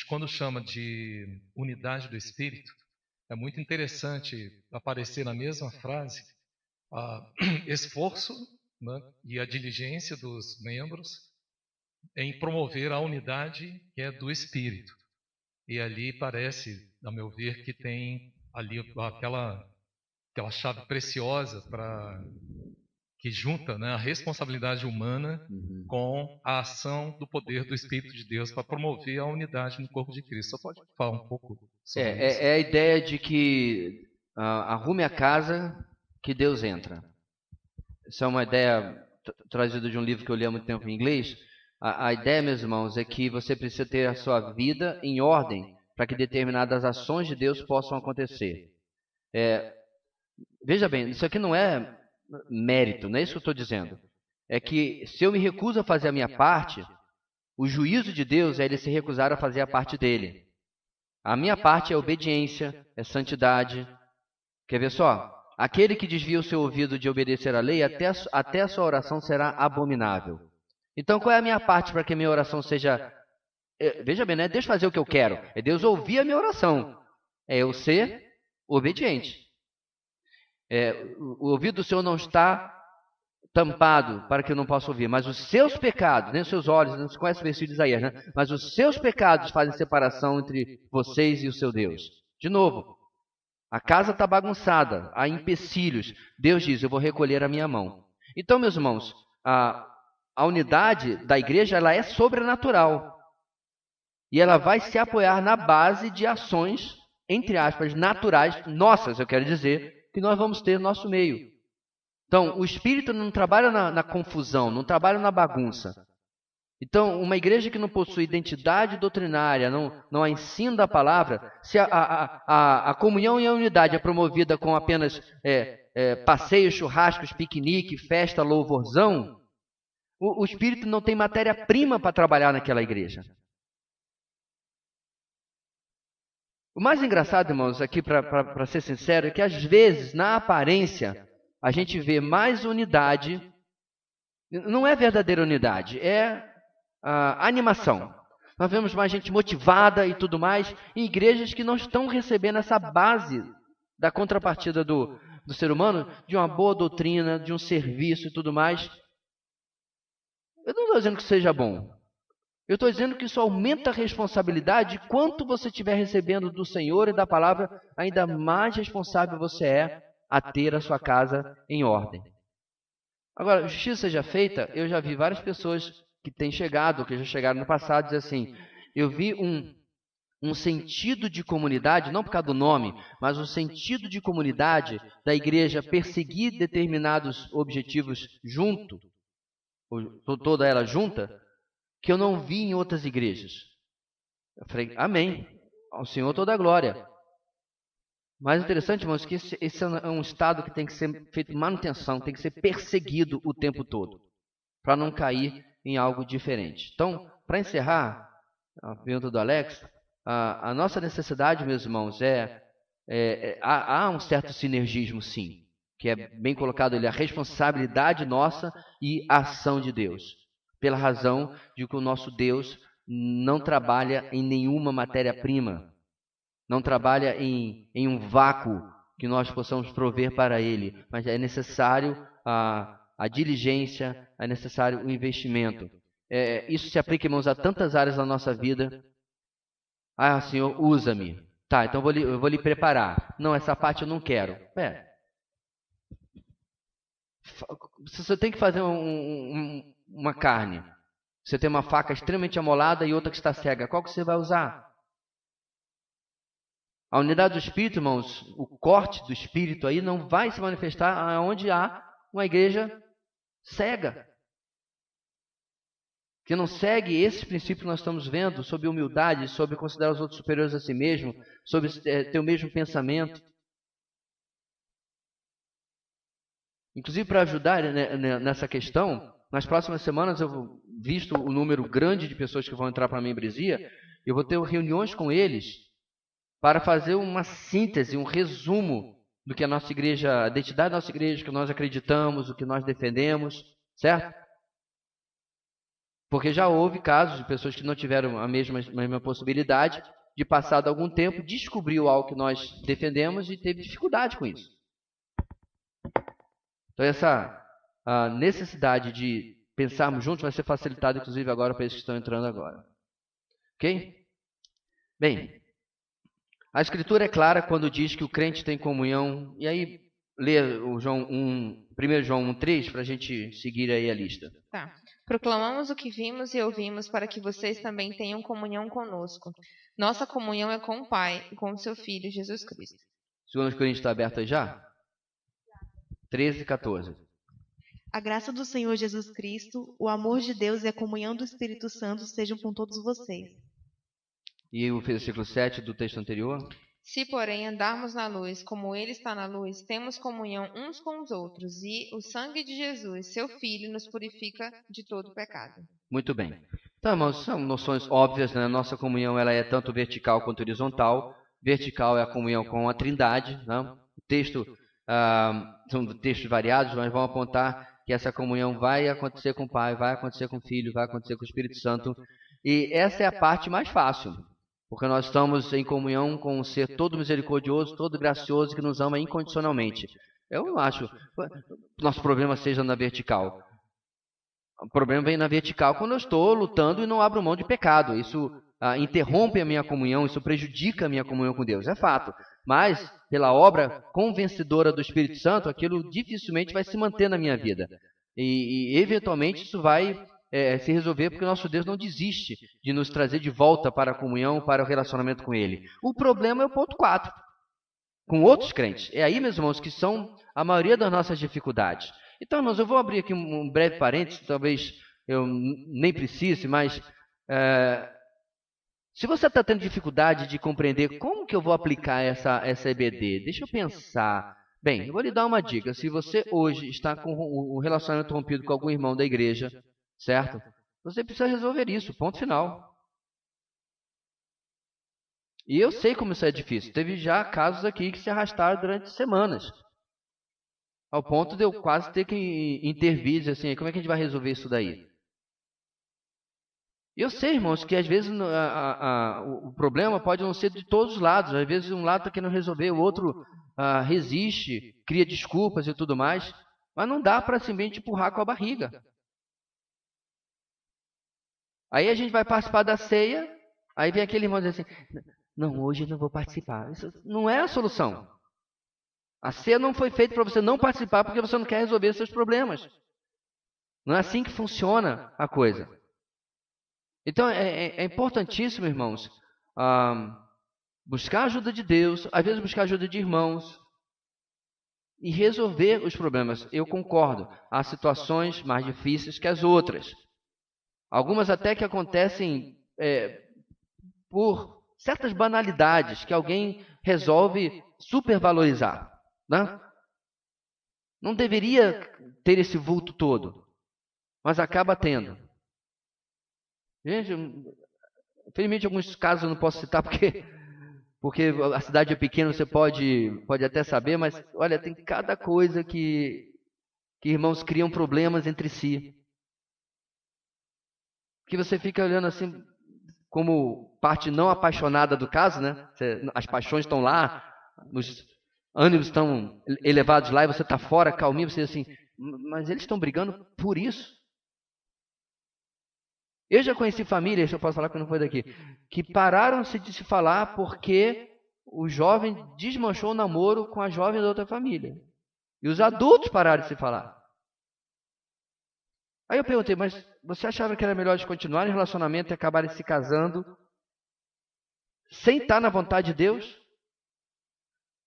quando chama de unidade do Espírito, é muito interessante aparecer na mesma frase esforço, né, e a diligência dos membros em promover a unidade que é do Espírito. E ali parece, a meu ver, que tem ali aquela chave preciosa que junta, né, a responsabilidade humana com a ação do poder do Espírito de Deus para promover a unidade no corpo de Cristo. Só pode falar um pouco sobre isso? É a ideia de que arrume a casa que Deus entra. Essa é uma ideia trazida de um livro que eu li há muito tempo em inglês. A ideia, meus irmãos, é que você precisa ter a sua vida em ordem para que determinadas ações de Deus possam acontecer. Veja bem, isso aqui não é mérito, não é isso que eu estou dizendo. É que se eu me recuso a fazer a minha parte, o juízo de Deus é ele se recusar a fazer a parte dele. A minha parte é obediência, é santidade. Quer ver só? Aquele que desvia o seu ouvido de obedecer à lei, até a sua oração será abominável. Então qual é a minha parte para que a minha oração seja... Veja bem, não é Deus fazer o que eu quero, é Deus ouvir a minha oração. É eu ser obediente. O ouvido do Senhor não está tampado para que eu não possa ouvir, mas os seus pecados, nem os seus olhos, não se conhece o versículo de Isaías, né? Mas os seus pecados fazem separação entre vocês e o seu Deus. De novo, a casa está bagunçada, há empecilhos. Deus diz, eu vou recolher a minha mão. Então, meus irmãos, a unidade da igreja ela é sobrenatural. E ela vai se apoiar na base de ações, entre aspas, naturais, nossas, eu quero dizer, que nós vamos ter no nosso meio. Então, o Espírito não trabalha na confusão, não trabalha na bagunça. Então, uma igreja que não possui identidade doutrinária, não há ensino da palavra, se a comunhão e a unidade é promovida com apenas passeios, churrascos, piquenique, festa, louvorzão, o Espírito não tem matéria-prima para trabalhar naquela igreja. O mais engraçado, irmãos, aqui para ser sincero, é que às vezes, na aparência, a gente vê mais unidade, não é verdadeira unidade, é animação. Nós vemos mais gente motivada e tudo mais, em igrejas que não estão recebendo essa base da contrapartida do ser humano, de uma boa doutrina, de um serviço e tudo mais. Eu não estou dizendo que seja bom. Eu estou dizendo que isso aumenta a responsabilidade. Quanto você estiver recebendo do Senhor e da palavra, ainda mais responsável você é a ter a sua casa em ordem. Agora, justiça seja feita, eu já vi várias pessoas que têm chegado, que já chegaram no passado, dizer assim, eu vi um sentido de comunidade, não por causa do nome, mas um sentido de comunidade da igreja perseguir determinados objetivos junto, toda ela junta, que eu não vi em outras igrejas. Eu falei, amém, ao Senhor toda a glória. Mais interessante, irmãos, que esse é um estado que tem que ser feito manutenção, tem que ser perseguido o tempo todo, para não cair em algo diferente. Então, para encerrar a pergunta do Alex, a nossa necessidade, meus irmãos, há um certo sinergismo, sim, que é bem colocado ali, a responsabilidade nossa e a ação de Deus, pela razão de que o nosso Deus não trabalha em nenhuma matéria-prima, não trabalha em um vácuo que nós possamos prover para Ele, mas é necessário a diligência, é necessário o investimento. Isso se aplica, irmãos, a tantas áreas da nossa vida. Ah, Senhor, usa-me. Tá, então eu vou lhe preparar. Não, essa parte eu não quero. Se você tem que fazer uma carne, você tem uma faca extremamente amolada e outra que está cega, qual que você vai usar? A unidade do Espírito, irmãos, o corte do Espírito aí não vai se manifestar onde há uma igreja cega, que não segue esses princípios que nós estamos vendo, sobre humildade, sobre considerar os outros superiores a si mesmo, sobre ter o mesmo pensamento. Inclusive, para ajudar nessa questão, nas próximas semanas, visto o número grande de pessoas que vão entrar para a membresia, eu vou ter reuniões com eles para fazer uma síntese, um resumo do que a nossa igreja, a identidade da nossa igreja, o que nós acreditamos, o que nós defendemos, certo? Porque já houve casos de pessoas que não tiveram a mesma possibilidade de, passado algum tempo, descobriu algo que nós defendemos e teve dificuldade com isso. Então essa necessidade de pensarmos juntos vai ser facilitada, inclusive, agora para esses que estão entrando agora. Ok? Bem, a Escritura é clara quando diz que o crente tem comunhão. E aí, lê o 1 João 1,3 para a gente seguir aí a lista. Tá. Proclamamos o que vimos e ouvimos para que vocês também tenham comunhão conosco. Nossa comunhão é com o Pai e com o seu Filho, Jesus Cristo. 2 Coríntios está aberto aí já? 13 e 14. A graça do Senhor Jesus Cristo, o amor de Deus e a comunhão do Espírito Santo sejam com todos vocês. E o versículo 7 do texto anterior? Se, porém, andarmos na luz, como Ele está na luz, temos comunhão uns com os outros, e o sangue de Jesus, seu Filho, nos purifica de todo pecado. Muito bem. Então, irmãos, são noções óbvias, né? Nossa comunhão ela é tanto vertical quanto horizontal. Vertical é a comunhão com a Trindade. Né? O texto, são textos variados, mas vão apontar que essa comunhão vai acontecer com o Pai, vai acontecer com o Filho, vai acontecer com o Espírito Santo. E essa é a parte mais fácil. Porque nós estamos em comunhão com um ser todo misericordioso, todo gracioso, que nos ama incondicionalmente. Eu não acho que nosso problema seja na vertical. O problema vem na vertical quando eu estou lutando e não abro mão de pecado. Isso interrompe a minha comunhão, isso prejudica a minha comunhão com Deus. É fato. Mas, pela obra convencedora do Espírito Santo, aquilo dificilmente vai se manter na minha vida. E eventualmente, isso vai se resolver, porque o nosso Deus não desiste de nos trazer de volta para a comunhão, para o relacionamento com Ele. O problema é o ponto 4, com outros crentes. É aí, meus irmãos, que são a maioria das nossas dificuldades. Então, irmãos, eu vou abrir aqui um breve parênteses, talvez eu nem precise, mas se você está tendo dificuldade de compreender como que eu vou aplicar essa EBD, deixa eu pensar. Bem, eu vou lhe dar uma dica. Se você hoje está com o relacionamento rompido com algum irmão da igreja, certo? Você precisa resolver isso, ponto final. E eu sei como isso é difícil. Teve já casos aqui que se arrastaram durante semanas. Ao ponto de eu quase ter que intervir, dizer assim, como é que a gente vai resolver isso daí? Eu sei, irmãos, que às vezes o problema pode não ser de todos os lados. Às vezes um lado está querendo resolver, o outro resiste, cria desculpas e tudo mais. Mas não dá para simplesmente empurrar com a barriga. Aí a gente vai participar da ceia, aí vem aquele irmão dizer assim, não, hoje eu não vou participar. Isso não é a solução. A ceia não foi feita para você não participar porque você não quer resolver seus problemas. Não é assim que funciona a coisa. Então é importantíssimo, irmãos, buscar a ajuda de Deus, às vezes buscar a ajuda de irmãos e resolver os problemas. Eu concordo, há situações mais difíceis que as outras. Algumas até que acontecem por certas banalidades que alguém resolve supervalorizar, né? Não deveria ter esse vulto todo, mas acaba tendo. Gente, infelizmente alguns casos eu não posso citar porque a cidade é pequena, você pode até saber, mas olha, tem cada coisa que irmãos criam problemas entre si. Que você fica olhando assim como parte não apaixonada do caso, né? As paixões estão lá, os ânimos estão elevados lá e você está fora, calminho, você diz assim, mas eles estão brigando por isso. Eu já conheci famílias, eu posso falar que não foi daqui, que pararam-se de se falar porque o jovem desmanchou o namoro com a jovem da outra família. E os adultos pararam de se falar. Aí eu perguntei, mas você achava que era melhor de continuar em relacionamento e acabarem se casando sem estar na vontade de Deus?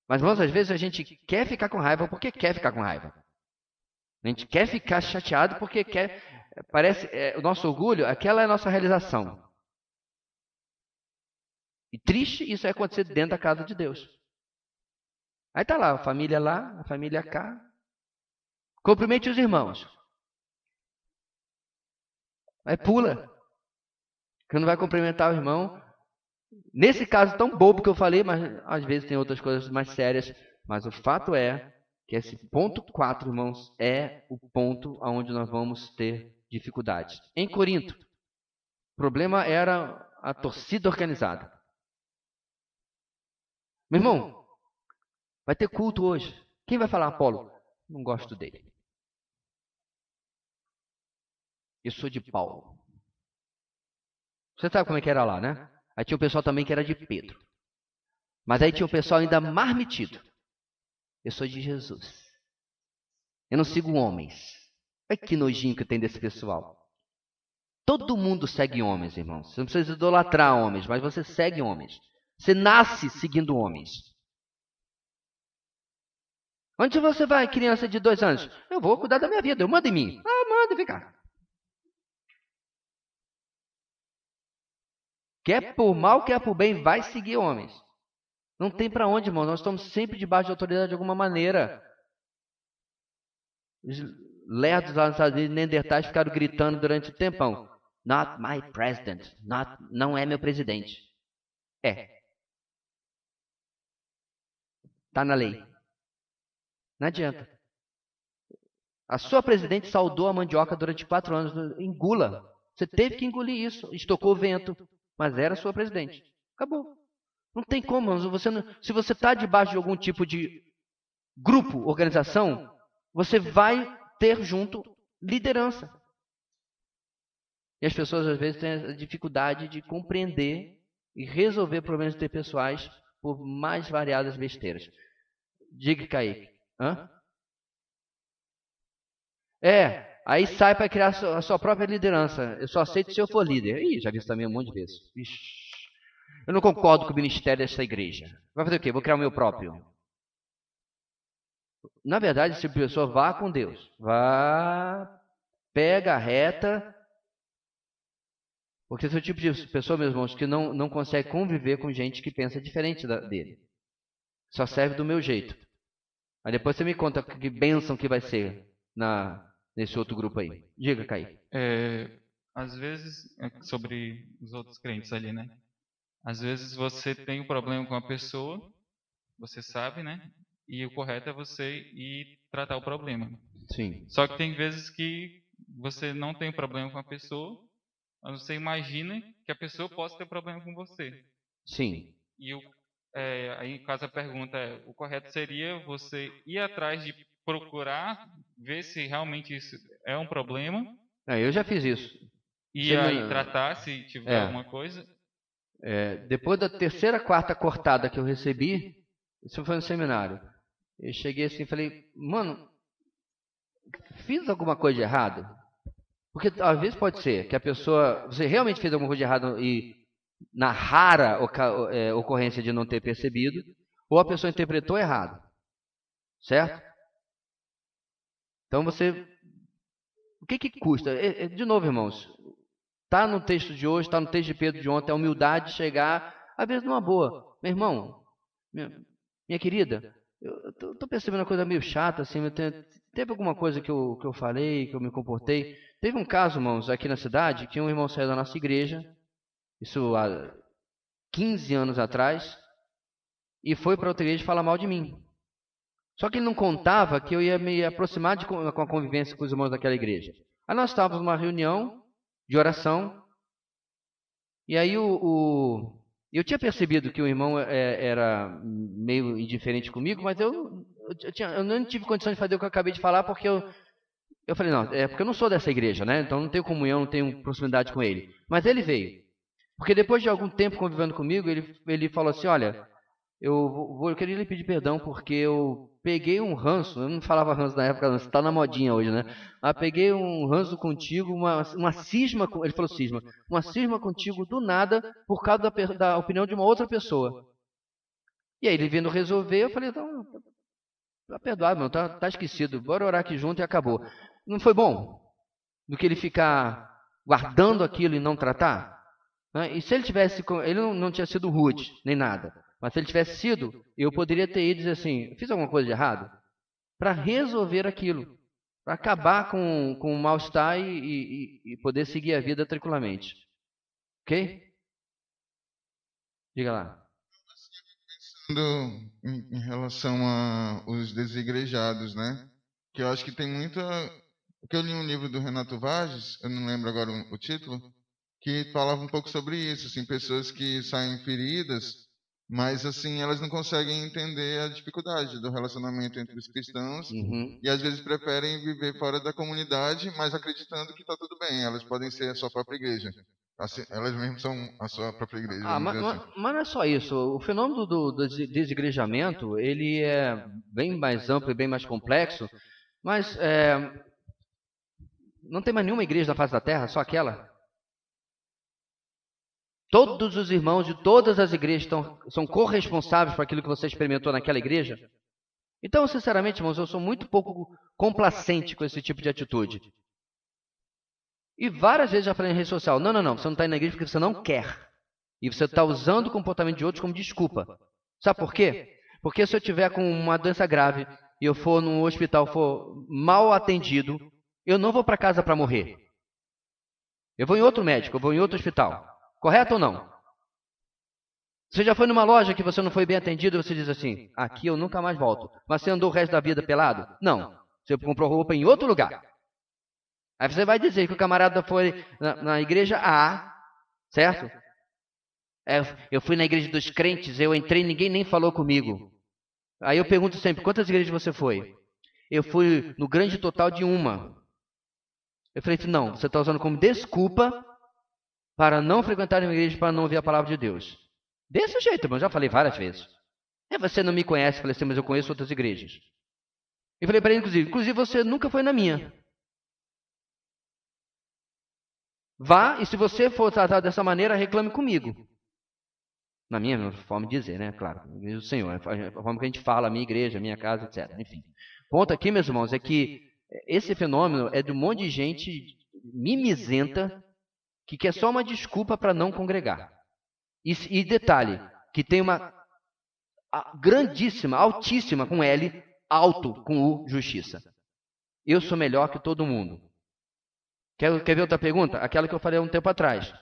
Mas, irmãos, às vezes a gente quer ficar com raiva porque quer ficar com raiva. A gente quer ficar chateado porque quer. Parece o nosso orgulho, aquela é a nossa realização. E triste isso é acontecer dentro da casa de Deus. Aí tá lá, a família cá. Cumprimente os irmãos. Aí pula. Que não vai cumprimentar o irmão. Nesse caso tão bobo que eu falei, mas às vezes tem outras coisas mais sérias. Mas o fato é que esse ponto 4, irmãos, é o ponto onde nós vamos ter dificuldades. Em Corinto, o problema era a torcida organizada. Meu irmão, vai ter culto hoje. Quem vai falar Apolo? Não gosto dele. Eu sou de Paulo. Você sabe como é que era lá, né? Aí tinha o pessoal também que era de Pedro. Mas aí tinha o pessoal ainda mais metido. Eu sou de Jesus. Eu não sigo homens. Olha que nojinho que tem desse pessoal. Todo mundo segue homens, irmãos. Você não precisa idolatrar homens, mas você segue homens. Você nasce seguindo homens. Onde você vai, criança de 2 anos? Eu vou cuidar da minha vida, eu mando em mim. Ah, manda ficar. Quer por mal, quer por bem, vai seguir homens. Não tem para onde, irmão. Nós estamos sempre debaixo de autoridade de alguma maneira. Os lerdos lá nos Estados Unidos, neandertais, ficaram gritando durante o tempão. Not my president. Não é meu presidente. É. Está na lei. Não adianta. A sua presidente saudou a mandioca durante 4 anos. Engula. Você teve que engolir isso. Estocou o vento. Mas era a sua presidente. Acabou. Não tem como. Se você está debaixo de algum tipo de grupo, organização, você vai ter junto liderança. E as pessoas às vezes têm a dificuldade de compreender e resolver problemas interpessoais por mais variadas besteiras. Diga, Kaique. Hã? Aí sai para criar a sua própria liderança. Eu só aceito se eu for líder. Ih, já vi isso também um monte de vezes. Ixi. Eu não concordo com o ministério dessa igreja. Vai fazer o quê? Vou criar o meu próprio. Na verdade, se a pessoa vá com Deus, vá, pega a reta, porque esse é o tipo de pessoa, meus irmãos, que não consegue conviver com gente que pensa diferente dele. Só serve do meu jeito. Aí depois você me conta que bênção que vai ser nesse outro grupo aí. Diga, Caí. Às vezes, sobre os outros crentes ali, né? Às vezes você tem um problema com a pessoa, você sabe, né? E o correto é você ir tratar o problema. Sim. Só que tem vezes que você não tem problema com a pessoa, mas você imagina que a pessoa possa ter problema com você. Sim. E aí, caso a pergunta o correto seria você ir atrás de procurar ver se realmente isso é um problema. Eu já fiz isso. E aí tratar se tiver alguma coisa. Depois da 3ª, 4ª cortada que eu recebi, isso foi no seminário. Eu cheguei assim e falei, mano, fiz alguma coisa de errado? Porque às vezes pode ser que a pessoa, você realmente fez alguma coisa de errado e na rara ocorrência de não ter percebido, ou a pessoa interpretou errado. Certo? Então você, o que custa? De novo, irmãos, Está no texto de hoje, está no texto de Pedro de ontem, a humildade de chegar, às vezes numa boa. Meu irmão, minha querida, eu estou percebendo uma coisa meio chata, assim, teve alguma coisa que eu falei, que eu me comportei. Teve um caso, irmãos, aqui na cidade, que um irmão saiu da nossa igreja, isso há 15 anos atrás, e foi para outra igreja falar mal de mim. Só que ele não contava que eu ia me aproximar com a convivência com os irmãos daquela igreja. Aí nós estávamos numa reunião de oração, e aí eu tinha percebido que o irmão era meio indiferente comigo, mas eu não tive condição de fazer o que eu acabei de falar, porque eu falei, não, é porque eu não sou dessa igreja, né? Então não tenho comunhão, não tenho proximidade com ele. Mas ele veio. Porque depois de algum tempo convivendo comigo, ele falou assim, olha, eu queria lhe pedir perdão porque eu peguei um ranço, eu não falava ranço na época, você está na modinha hoje, né? Mas peguei um ranço contigo, uma cisma, ele falou cisma, uma cisma contigo do nada por causa da opinião de uma outra pessoa. E aí ele vindo resolver, eu falei, então, tá perdoado, mano, tá esquecido, bora orar aqui junto e acabou. Não foi bom do que ele ficar guardando aquilo e não tratar? E se ele tivesse, ele não tinha sido rude, nem nada. Mas se ele tivesse sido, eu poderia ter ido e dizer assim, fiz alguma coisa de errado? Para resolver aquilo. Para acabar com o mal-estar e poder seguir a vida tranquilamente. Ok? Diga lá. Pensando em relação aos desigrejados, né? Que eu acho que tem muita... Porque eu li um livro do Renato Vargas, eu não lembro agora o título, que falava um pouco sobre isso, assim, pessoas que saem feridas, mas assim elas não conseguem entender a dificuldade do relacionamento entre os cristãos e às vezes preferem viver fora da comunidade, mas acreditando que está tudo bem, elas podem ser a sua própria igreja. Assim, elas mesmas são a sua própria igreja. Mas não é só isso. O fenômeno do desigrejamento, ele é bem mais amplo e bem mais complexo, mas não tem mais nenhuma igreja na face da terra, só aquela. Todos os irmãos de todas as igrejas são corresponsáveis por aquilo que você experimentou naquela igreja. Então, sinceramente, irmãos, eu sou muito pouco complacente com esse tipo de atitude. E várias vezes já falei em rede social, não, você não está indo na igreja porque você não quer. E você está usando o comportamento de outros como desculpa. Sabe por quê? Porque se eu tiver com uma doença grave e eu for num hospital, for mal atendido, eu não vou para casa para morrer. Eu vou em outro médico, eu vou em outro hospital. Correto ou não? Você já foi numa loja que você não foi bem atendido e você diz assim, aqui eu nunca mais volto. Mas você andou o resto da vida pelado? Não. Você comprou roupa em outro lugar. Aí você vai dizer que o camarada foi na igreja A, certo? Eu fui na igreja dos crentes, eu entrei e ninguém nem falou comigo. Aí eu pergunto sempre, quantas igrejas você foi? Eu fui no grande total de uma. Eu falei, não, você está usando como desculpa para não frequentar uma igreja, para não ouvir a palavra de Deus. Desse jeito, irmão, já falei várias vezes. Você não me conhece, eu falei assim, mas eu conheço outras igrejas. Eu falei para ele, inclusive você nunca foi na minha. Vá, e se você for tratado dessa maneira, reclame comigo. Na minha forma de dizer, né? Claro, a igreja do Senhor, a forma que a gente fala, a minha igreja, a minha casa, etc. Enfim. O ponto aqui, meus irmãos, é que esse fenômeno é de um monte de gente mimizenta, que quer só uma desculpa para não congregar. E detalhe, que tem uma grandíssima, altíssima, com L, alto, com U, justiça. Eu sou melhor que todo mundo. Quer ver outra pergunta? Aquela que eu falei há um tempo atrás.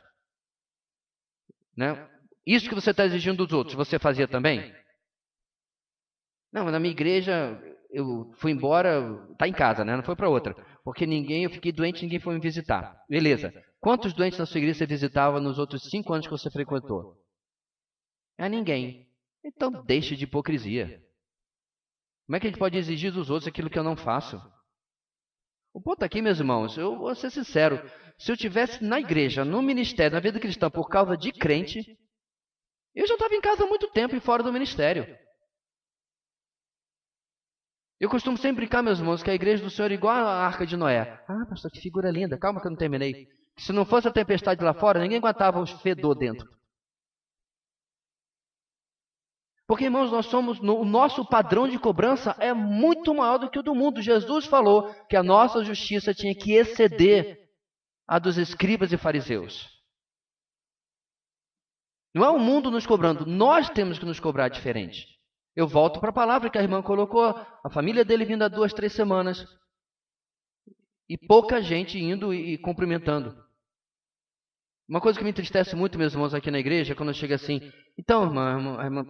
Né? Isso que você está exigindo dos outros, você fazia também? Não, mas na minha igreja, eu fui embora, está em casa, né? Não foi para outra. Porque eu fiquei doente, ninguém foi me visitar. Beleza. Quantos doentes na sua igreja você visitava nos outros 5 anos que você frequentou? Ninguém. Então deixe de hipocrisia. Como é que a gente pode exigir dos outros aquilo que eu não faço? O ponto aqui, meus irmãos, eu vou ser sincero. Se eu estivesse na igreja, no ministério, na vida cristã, por causa de crente, eu já estava em casa há muito tempo e fora do ministério. Eu costumo sempre brincar, meus irmãos, que a igreja do Senhor é igual à Arca de Noé. Pastor, que figura linda. Calma que eu não terminei. Se não fosse a tempestade lá fora, ninguém aguentava os fedor dentro. Porque, irmãos, o nosso padrão de cobrança é muito maior do que o do mundo. Jesus falou que a nossa justiça tinha que exceder a dos escribas e fariseus. Não é o mundo nos cobrando, nós temos que nos cobrar diferente. Eu volto para a palavra que a irmã colocou, a família dele vindo há 2, 3 semanas, e pouca gente indo e cumprimentando. Uma coisa que me entristece muito, meus irmãos, aqui na igreja, é quando chega assim, então,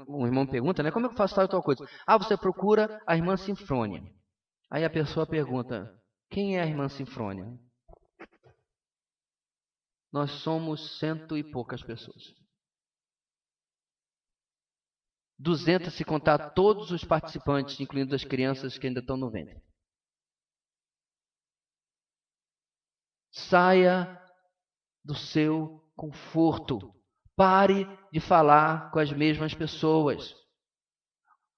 o irmão pergunta, né, como é que eu faço tal e tal coisa? Ah, você procura a irmã Sinfrônia. Aí a pessoa pergunta, quem é a irmã Sinfrônia? Nós somos 100 e poucas pessoas. 200 se contar todos os participantes, incluindo as crianças que ainda estão no ventre. Saia do seu conforto. Pare de falar com as mesmas pessoas.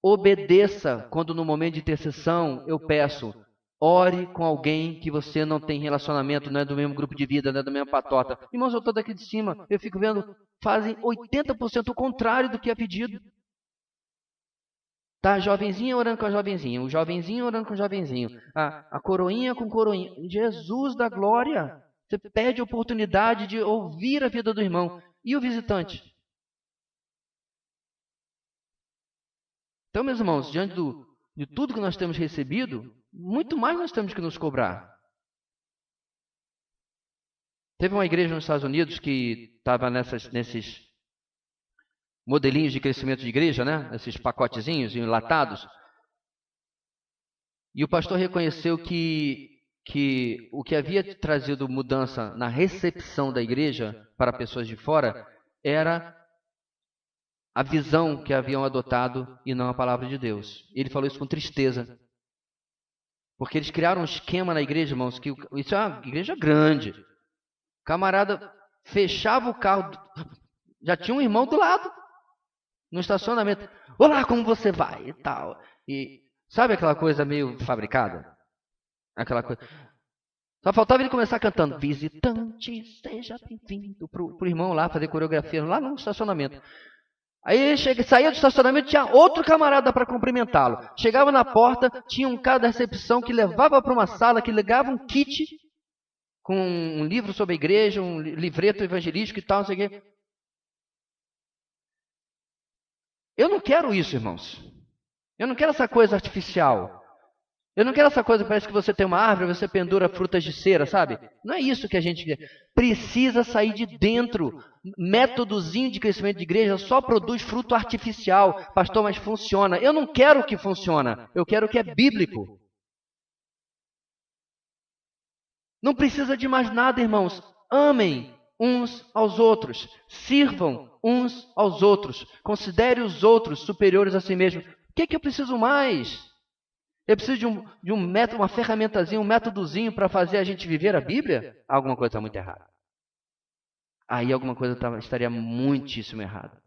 Obedeça quando no momento de intercessão eu peço, ore com alguém que você não tem relacionamento, não é do mesmo grupo de vida, não é da mesma patota. Irmãos, eu estou daqui de cima, eu fico vendo, fazem 80% o contrário do que é pedido. Tá, a jovenzinha orando com a jovenzinha, o jovenzinho orando com o jovenzinho, a coroinha com coroinha. Jesus da glória! Você perde a oportunidade de ouvir a vida do irmão. E o visitante? Então, meus irmãos, diante de tudo que nós temos recebido, muito mais nós temos que nos cobrar. Teve uma igreja nos Estados Unidos que estava nesses modelinhos de crescimento de igreja, né? Esses pacotezinhos enlatados. E o pastor reconheceu que o que havia trazido mudança na recepção da igreja para pessoas de fora era a visão que haviam adotado e não a palavra de Deus. Ele falou isso com tristeza. Porque eles criaram um esquema na igreja, irmãos, que isso é uma igreja grande. O camarada fechava o carro, já tinha um irmão do lado, no estacionamento. Olá, como você vai? E tal. E sabe aquela coisa meio fabricada? Aquela coisa. Só faltava ele começar cantando visitante, seja bem-vindo pro irmão lá fazer coreografia lá no estacionamento. Aí ele saía do estacionamento, tinha outro camarada para cumprimentá-lo. Chegava na porta, tinha um cara da recepção que levava para uma sala, que ligava um kit com um livro sobre a igreja, um livreto evangelístico e tal, não sei o quê. Eu não quero isso, irmãos. Eu não quero essa coisa artificial. Eu não quero essa coisa que parece que você tem uma árvore, você pendura frutas de cera, sabe? Não é isso que a gente quer. Precisa sair de dentro. Métodozinho de crescimento de igreja só produz fruto artificial. Pastor, mas funciona. Eu não quero o que funciona. Eu quero o que é bíblico. Não precisa de mais nada, irmãos. Amem uns aos outros. Sirvam uns aos outros. Considere os outros superiores a si mesmo. O que eu preciso mais? Eu preciso de um método, uma ferramentazinha, um métodozinho para fazer a gente viver a Bíblia? Alguma coisa está muito errada. Aí alguma coisa estaria muitíssimo errada.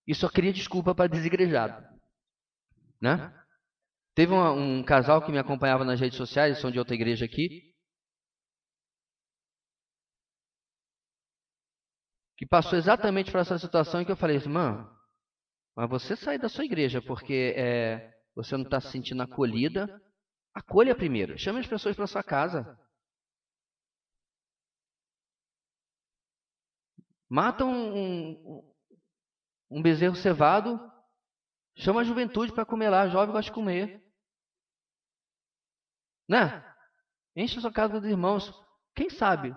E só queria desculpa para desigrejado. Né? Teve um casal que me acompanhava nas redes sociais, são de outra igreja aqui, que passou exatamente por essa situação em que eu falei assim, mano, mas você sai da sua igreja porque você não está se sentindo acolhida. Acolha primeiro. Chame as pessoas para sua casa. Mata um bezerro cevado. Chama a juventude para comer lá. Jovem gosta de comer. Né? Enche a sua casa dos irmãos. Quem sabe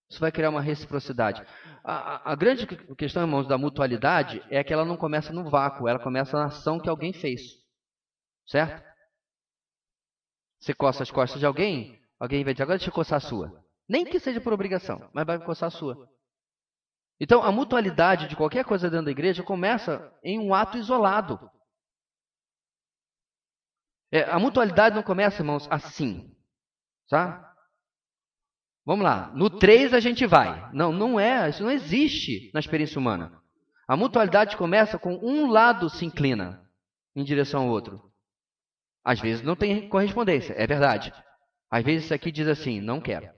isso vai criar uma reciprocidade. A grande questão, irmãos, da mutualidade é que ela não começa no vácuo, ela começa na ação que alguém fez. Certo? Você coça as costas de alguém vai dizer, agora deixa eu coçar a sua. Nem que seja por obrigação, mas vai coçar a sua. Então, a mutualidade de qualquer coisa dentro da igreja começa em um ato isolado. A mutualidade não começa, irmãos, assim. Tá? Vamos lá, no 3 a gente vai. Não é, isso não existe na experiência humana. A mutualidade começa com um lado se inclina em direção ao outro. Às vezes não tem correspondência, é verdade. Às vezes isso aqui diz assim, não quero.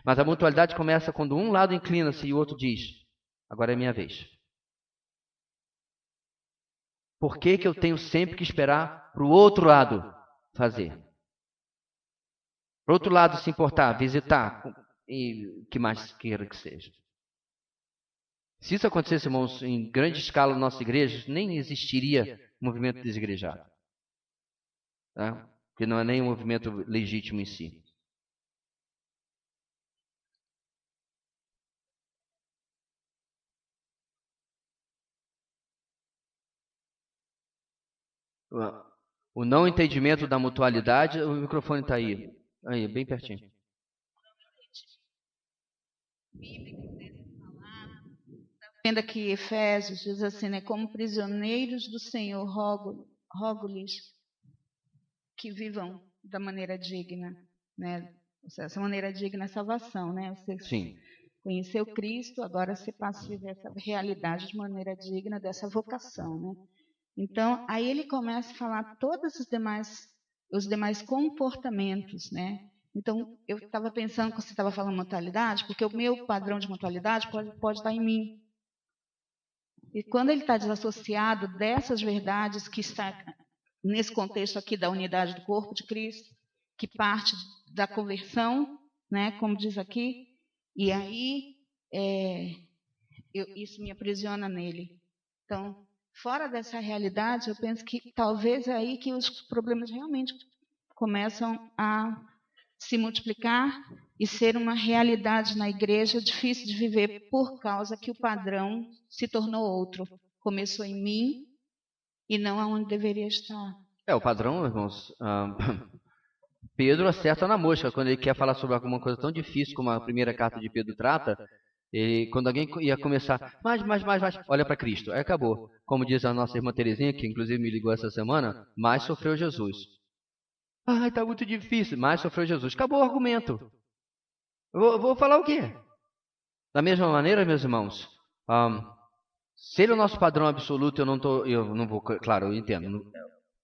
Mas a mutualidade começa quando um lado inclina-se e o outro diz, agora é minha vez. Por que eu tenho sempre que esperar para o outro lado fazer? Por outro lado, se importar, visitar, e o que mais queira que seja. Se isso acontecesse, irmãos, em grande escala na nossa igreja, nem existiria movimento desigrejado. Tá? Porque não é nem um movimento legítimo em si. O não entendimento da mutualidade, o microfone está aí. Aí, bem pertinho. Vendo aqui Efésios, diz assim, né? Como prisioneiros do Senhor, rogo-lhes que vivam da maneira digna, né? Essa maneira digna é salvação, né? Você Sim. conheceu Cristo, agora você passa a viver essa realidade de maneira digna dessa vocação, né? Então, aí ele começa a falar todos os demais comportamentos, né? Então, eu estava pensando, quando você estava falando mutualidade, porque o meu padrão de mutualidade pode estar em mim. E quando ele está desassociado dessas verdades que está nesse contexto aqui da unidade do corpo de Cristo, que parte da conversão, né, como diz aqui, e aí isso me aprisiona nele. Então, fora dessa realidade, eu penso que talvez é aí que os problemas realmente começam a se multiplicar e ser uma realidade na igreja difícil de viver por causa que o padrão se tornou outro. Começou em mim e não aonde deveria estar. O padrão, irmãos, Pedro acerta na mosca quando ele quer falar sobre alguma coisa tão difícil como a primeira carta de Pedro trata. Quando alguém ia começar, mais, olha para Cristo. Aí acabou. Como diz a nossa irmã Terezinha, que inclusive me ligou essa semana, mais sofreu Jesus. Está muito difícil, mais sofreu Jesus. Acabou o argumento. Vou falar o quê? Da mesma maneira, meus irmãos, se ele é o nosso padrão absoluto, eu não vou, claro, eu entendo,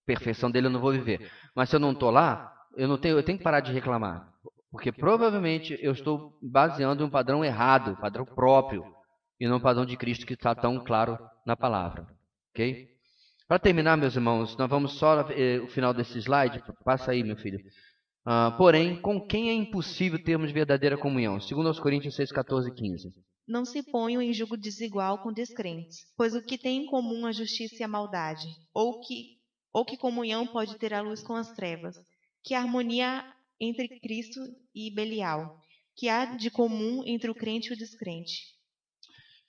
perfeição dele eu não vou viver. Mas se eu não estou lá, eu tenho que parar de reclamar. Porque provavelmente eu estou baseando em um padrão errado, padrão próprio, e não um padrão de Cristo que está tão claro na palavra. Ok? Para terminar, meus irmãos, nós vamos só o final desse slide. Passa aí, meu filho. Porém, com quem é impossível termos verdadeira comunhão? 2 Coríntios 6, 14 e 15. Não se ponham em julgo desigual com descrentes, pois o que tem em comum a justiça e a maldade? Ou que comunhão pode ter a luz com as trevas? Que harmonia entre Cristo e Belial? Que há de comum entre o crente e o descrente?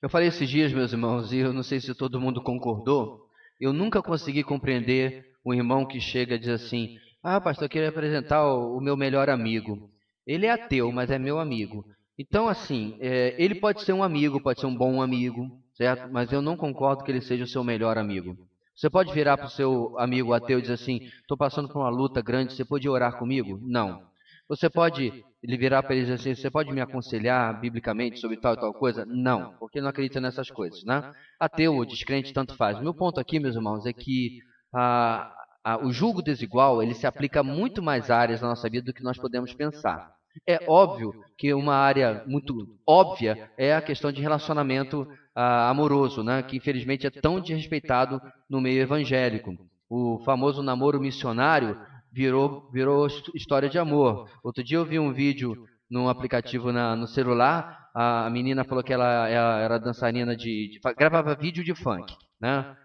Eu falei esses dias, meus irmãos, e eu não sei se todo mundo concordou. Eu nunca consegui compreender um irmão que chega e diz assim: pastor, eu queria apresentar o meu melhor amigo. Ele é ateu, mas é meu amigo. Então, assim, ele pode ser um amigo, pode ser um bom amigo, certo? Mas eu não concordo que ele seja o seu melhor amigo. Você pode virar para o seu amigo ateu e dizer assim: estou passando por uma luta grande, você pode orar comigo? Não. Você pode virar para ele e dizer assim: você pode me aconselhar biblicamente sobre tal e tal coisa? Não, porque ele não acredita nessas coisas, né? Ateu ou descrente, tanto faz. O meu ponto aqui, meus irmãos, é que o julgo desigual ele se aplica a muito mais áreas na nossa vida do que nós podemos pensar. É óbvio que uma área muito óbvia é a questão de relacionamento amoroso, né? Que infelizmente é tão desrespeitado no meio evangélico. O famoso namoro missionário virou história de amor. Outro dia eu vi um vídeo num aplicativo no celular, a menina falou que ela era dançarina gravava vídeo de funk, né?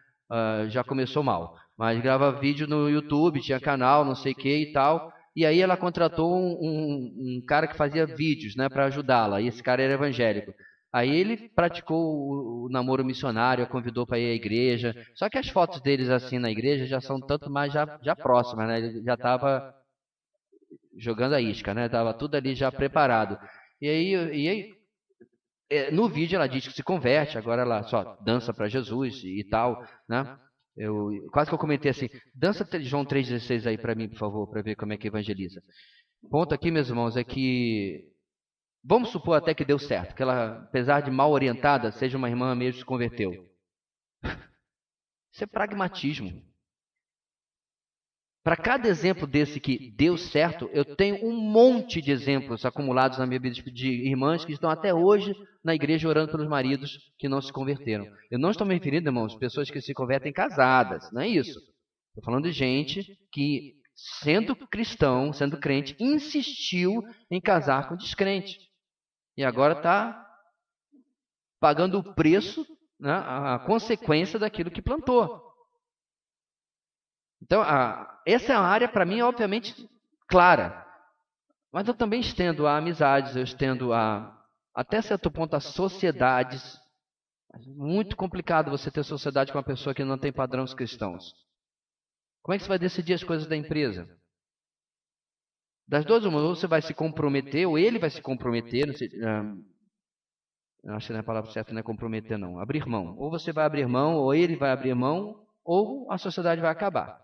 Já começou mal, mas gravava vídeo no YouTube, tinha canal, não sei o que e tal. E aí ela contratou um cara que fazia vídeos, né, para ajudá-la. E esse cara era evangélico. Aí ele praticou o namoro missionário, a convidou para ir à igreja. Só que as fotos deles assim na igreja já são tanto mais já próximas, né? Ele já estava jogando a isca, né? Tava tudo ali já preparado. E aí no vídeo ela diz que se converte, agora ela só dança para Jesus e tal, né? Quase que eu comentei assim: dança João 3,16 aí para mim, por favor, para ver como é que evangeliza. O ponto aqui, meus irmãos, é que vamos supor até que deu certo, que ela, apesar de mal orientada, seja uma irmã mesmo que se converteu. Isso é pragmatismo. Para cada exemplo desse que deu certo, eu tenho um monte de exemplos acumulados na minha vida de irmãs que estão até hoje na igreja orando pelos maridos que não se converteram. Eu não estou me referindo, irmãos, pessoas que se convertem casadas, não é isso. Estou falando de gente que sendo cristão, sendo crente, insistiu em casar com descrente. E agora está pagando o preço, né, a consequência daquilo que plantou. Então, essa é uma área, para mim, obviamente, clara. Mas eu também estendo a amizades, eu estendo até certo ponto, a sociedades. Muito complicado você ter sociedade com uma pessoa que não tem padrões cristãos. Como é que você vai decidir as coisas da empresa? Das duas, uma, ou você vai se comprometer, ou ele vai se comprometer, não sei, acho que não é a palavra certa, não é comprometer não, abrir mão. Ou você vai abrir mão, ou ele vai abrir mão, ou a sociedade vai acabar.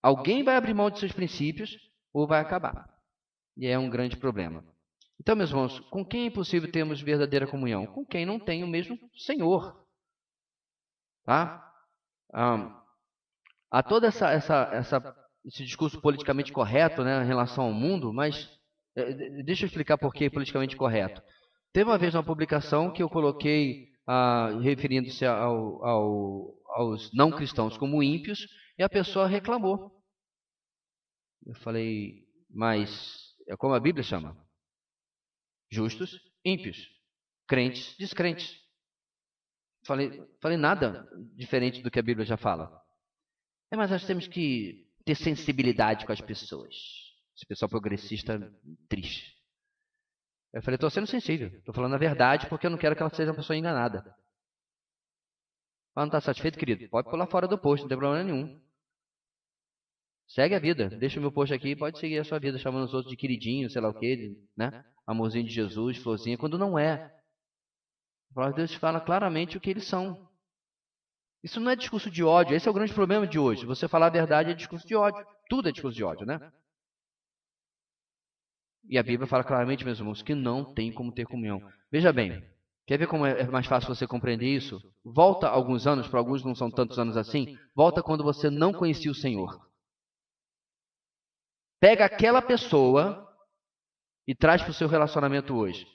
Alguém vai abrir mão de seus princípios, ou vai acabar. E é um grande problema. Então, meus irmãos, com quem é impossível termos verdadeira comunhão? Com quem não tem o mesmo Senhor. Tá? Há todo esse discurso politicamente correto, né, em relação ao mundo, mas deixa eu explicar por que é politicamente correto. Teve uma vez uma publicação que eu coloquei referindo-se aos não cristãos como ímpios, e a pessoa reclamou. Eu falei, mas é como a Bíblia chama? Justos, ímpios, crentes, descrentes. Falei nada diferente do que a Bíblia já fala. Mas nós temos que ter sensibilidade com as pessoas. Esse pessoal progressista triste. Eu falei, estou sendo sensível. Estou falando a verdade porque eu não quero que ela seja uma pessoa enganada. Mas não está satisfeito, querido? Pode pular fora do post, não tem problema nenhum. Segue a vida. Deixa o meu post aqui e pode seguir a sua vida, chamando os outros de queridinho, sei lá o quê, né? Amorzinho de Jesus, florzinha, quando não é. A palavra de Deus fala claramente o que eles são. Isso não é discurso de ódio, esse é o grande problema de hoje. Você falar a verdade é discurso de ódio. Tudo é discurso de ódio, né? E a Bíblia fala claramente, meus irmãos, que não tem como ter comunhão. Veja bem, quer ver como é mais fácil você compreender isso? Volta alguns anos, para alguns não são tantos anos assim, volta quando você não conhecia o Senhor. Pega aquela pessoa e traz para o seu relacionamento hoje.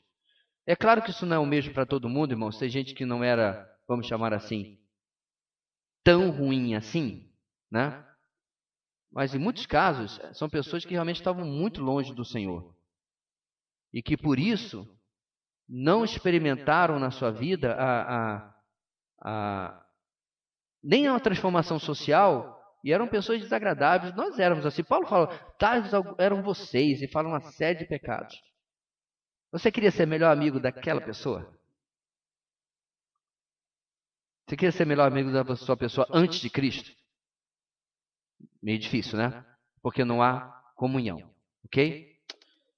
É claro que isso não é o mesmo para todo mundo, irmãos. Tem gente que não era, vamos chamar assim, tão ruim assim, né? Mas em muitos casos, são pessoas que realmente estavam muito longe do Senhor. E que por isso, não experimentaram na sua vida nem uma transformação social, e eram pessoas desagradáveis. Nós éramos assim. Paulo fala, tais eram vocês, e fala uma série de pecados. Você queria ser melhor amigo daquela pessoa? Você queria ser melhor amigo da sua pessoa antes de Cristo? Meio difícil, né? Porque não há comunhão, ok?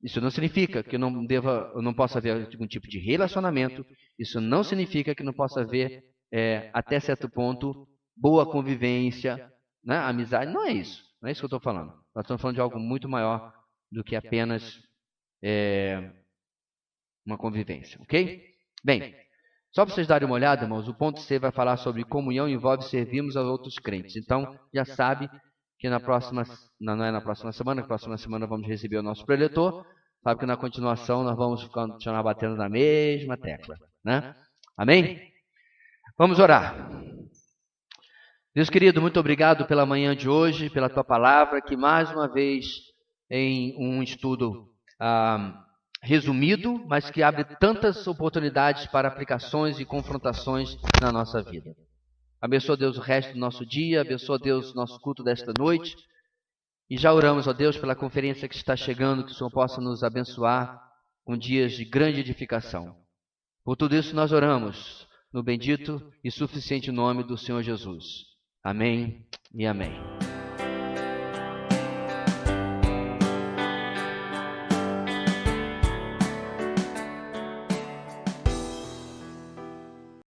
Isso não significa que não possa haver algum tipo de relacionamento. Isso não significa que não possa haver, até certo ponto, boa convivência, né? Amizade. Não é isso. Não é isso que eu estou falando. Nós estamos falando de algo muito maior do que apenas uma convivência, ok? Bem, só para vocês darem uma olhada, irmãos, o ponto C vai falar sobre comunhão envolve servirmos aos outros crentes. Então, já sabe que não é na próxima semana vamos receber o nosso preletor. Sabe que na continuação nós vamos continuar batendo na mesma tecla, né? Amém? Vamos orar. Deus querido, muito obrigado pela manhã de hoje, pela tua palavra, que mais uma vez em um estudo resumido, mas que abre tantas oportunidades para aplicações e confrontações na nossa vida. Abençoa, Deus, o resto do nosso dia, abençoa, Deus, o nosso culto desta noite. E já oramos, ó Deus, pela conferência que está chegando, que o Senhor possa nos abençoar com dias de grande edificação. Por tudo isso nós oramos, no bendito e suficiente nome do Senhor Jesus. Amém e amém.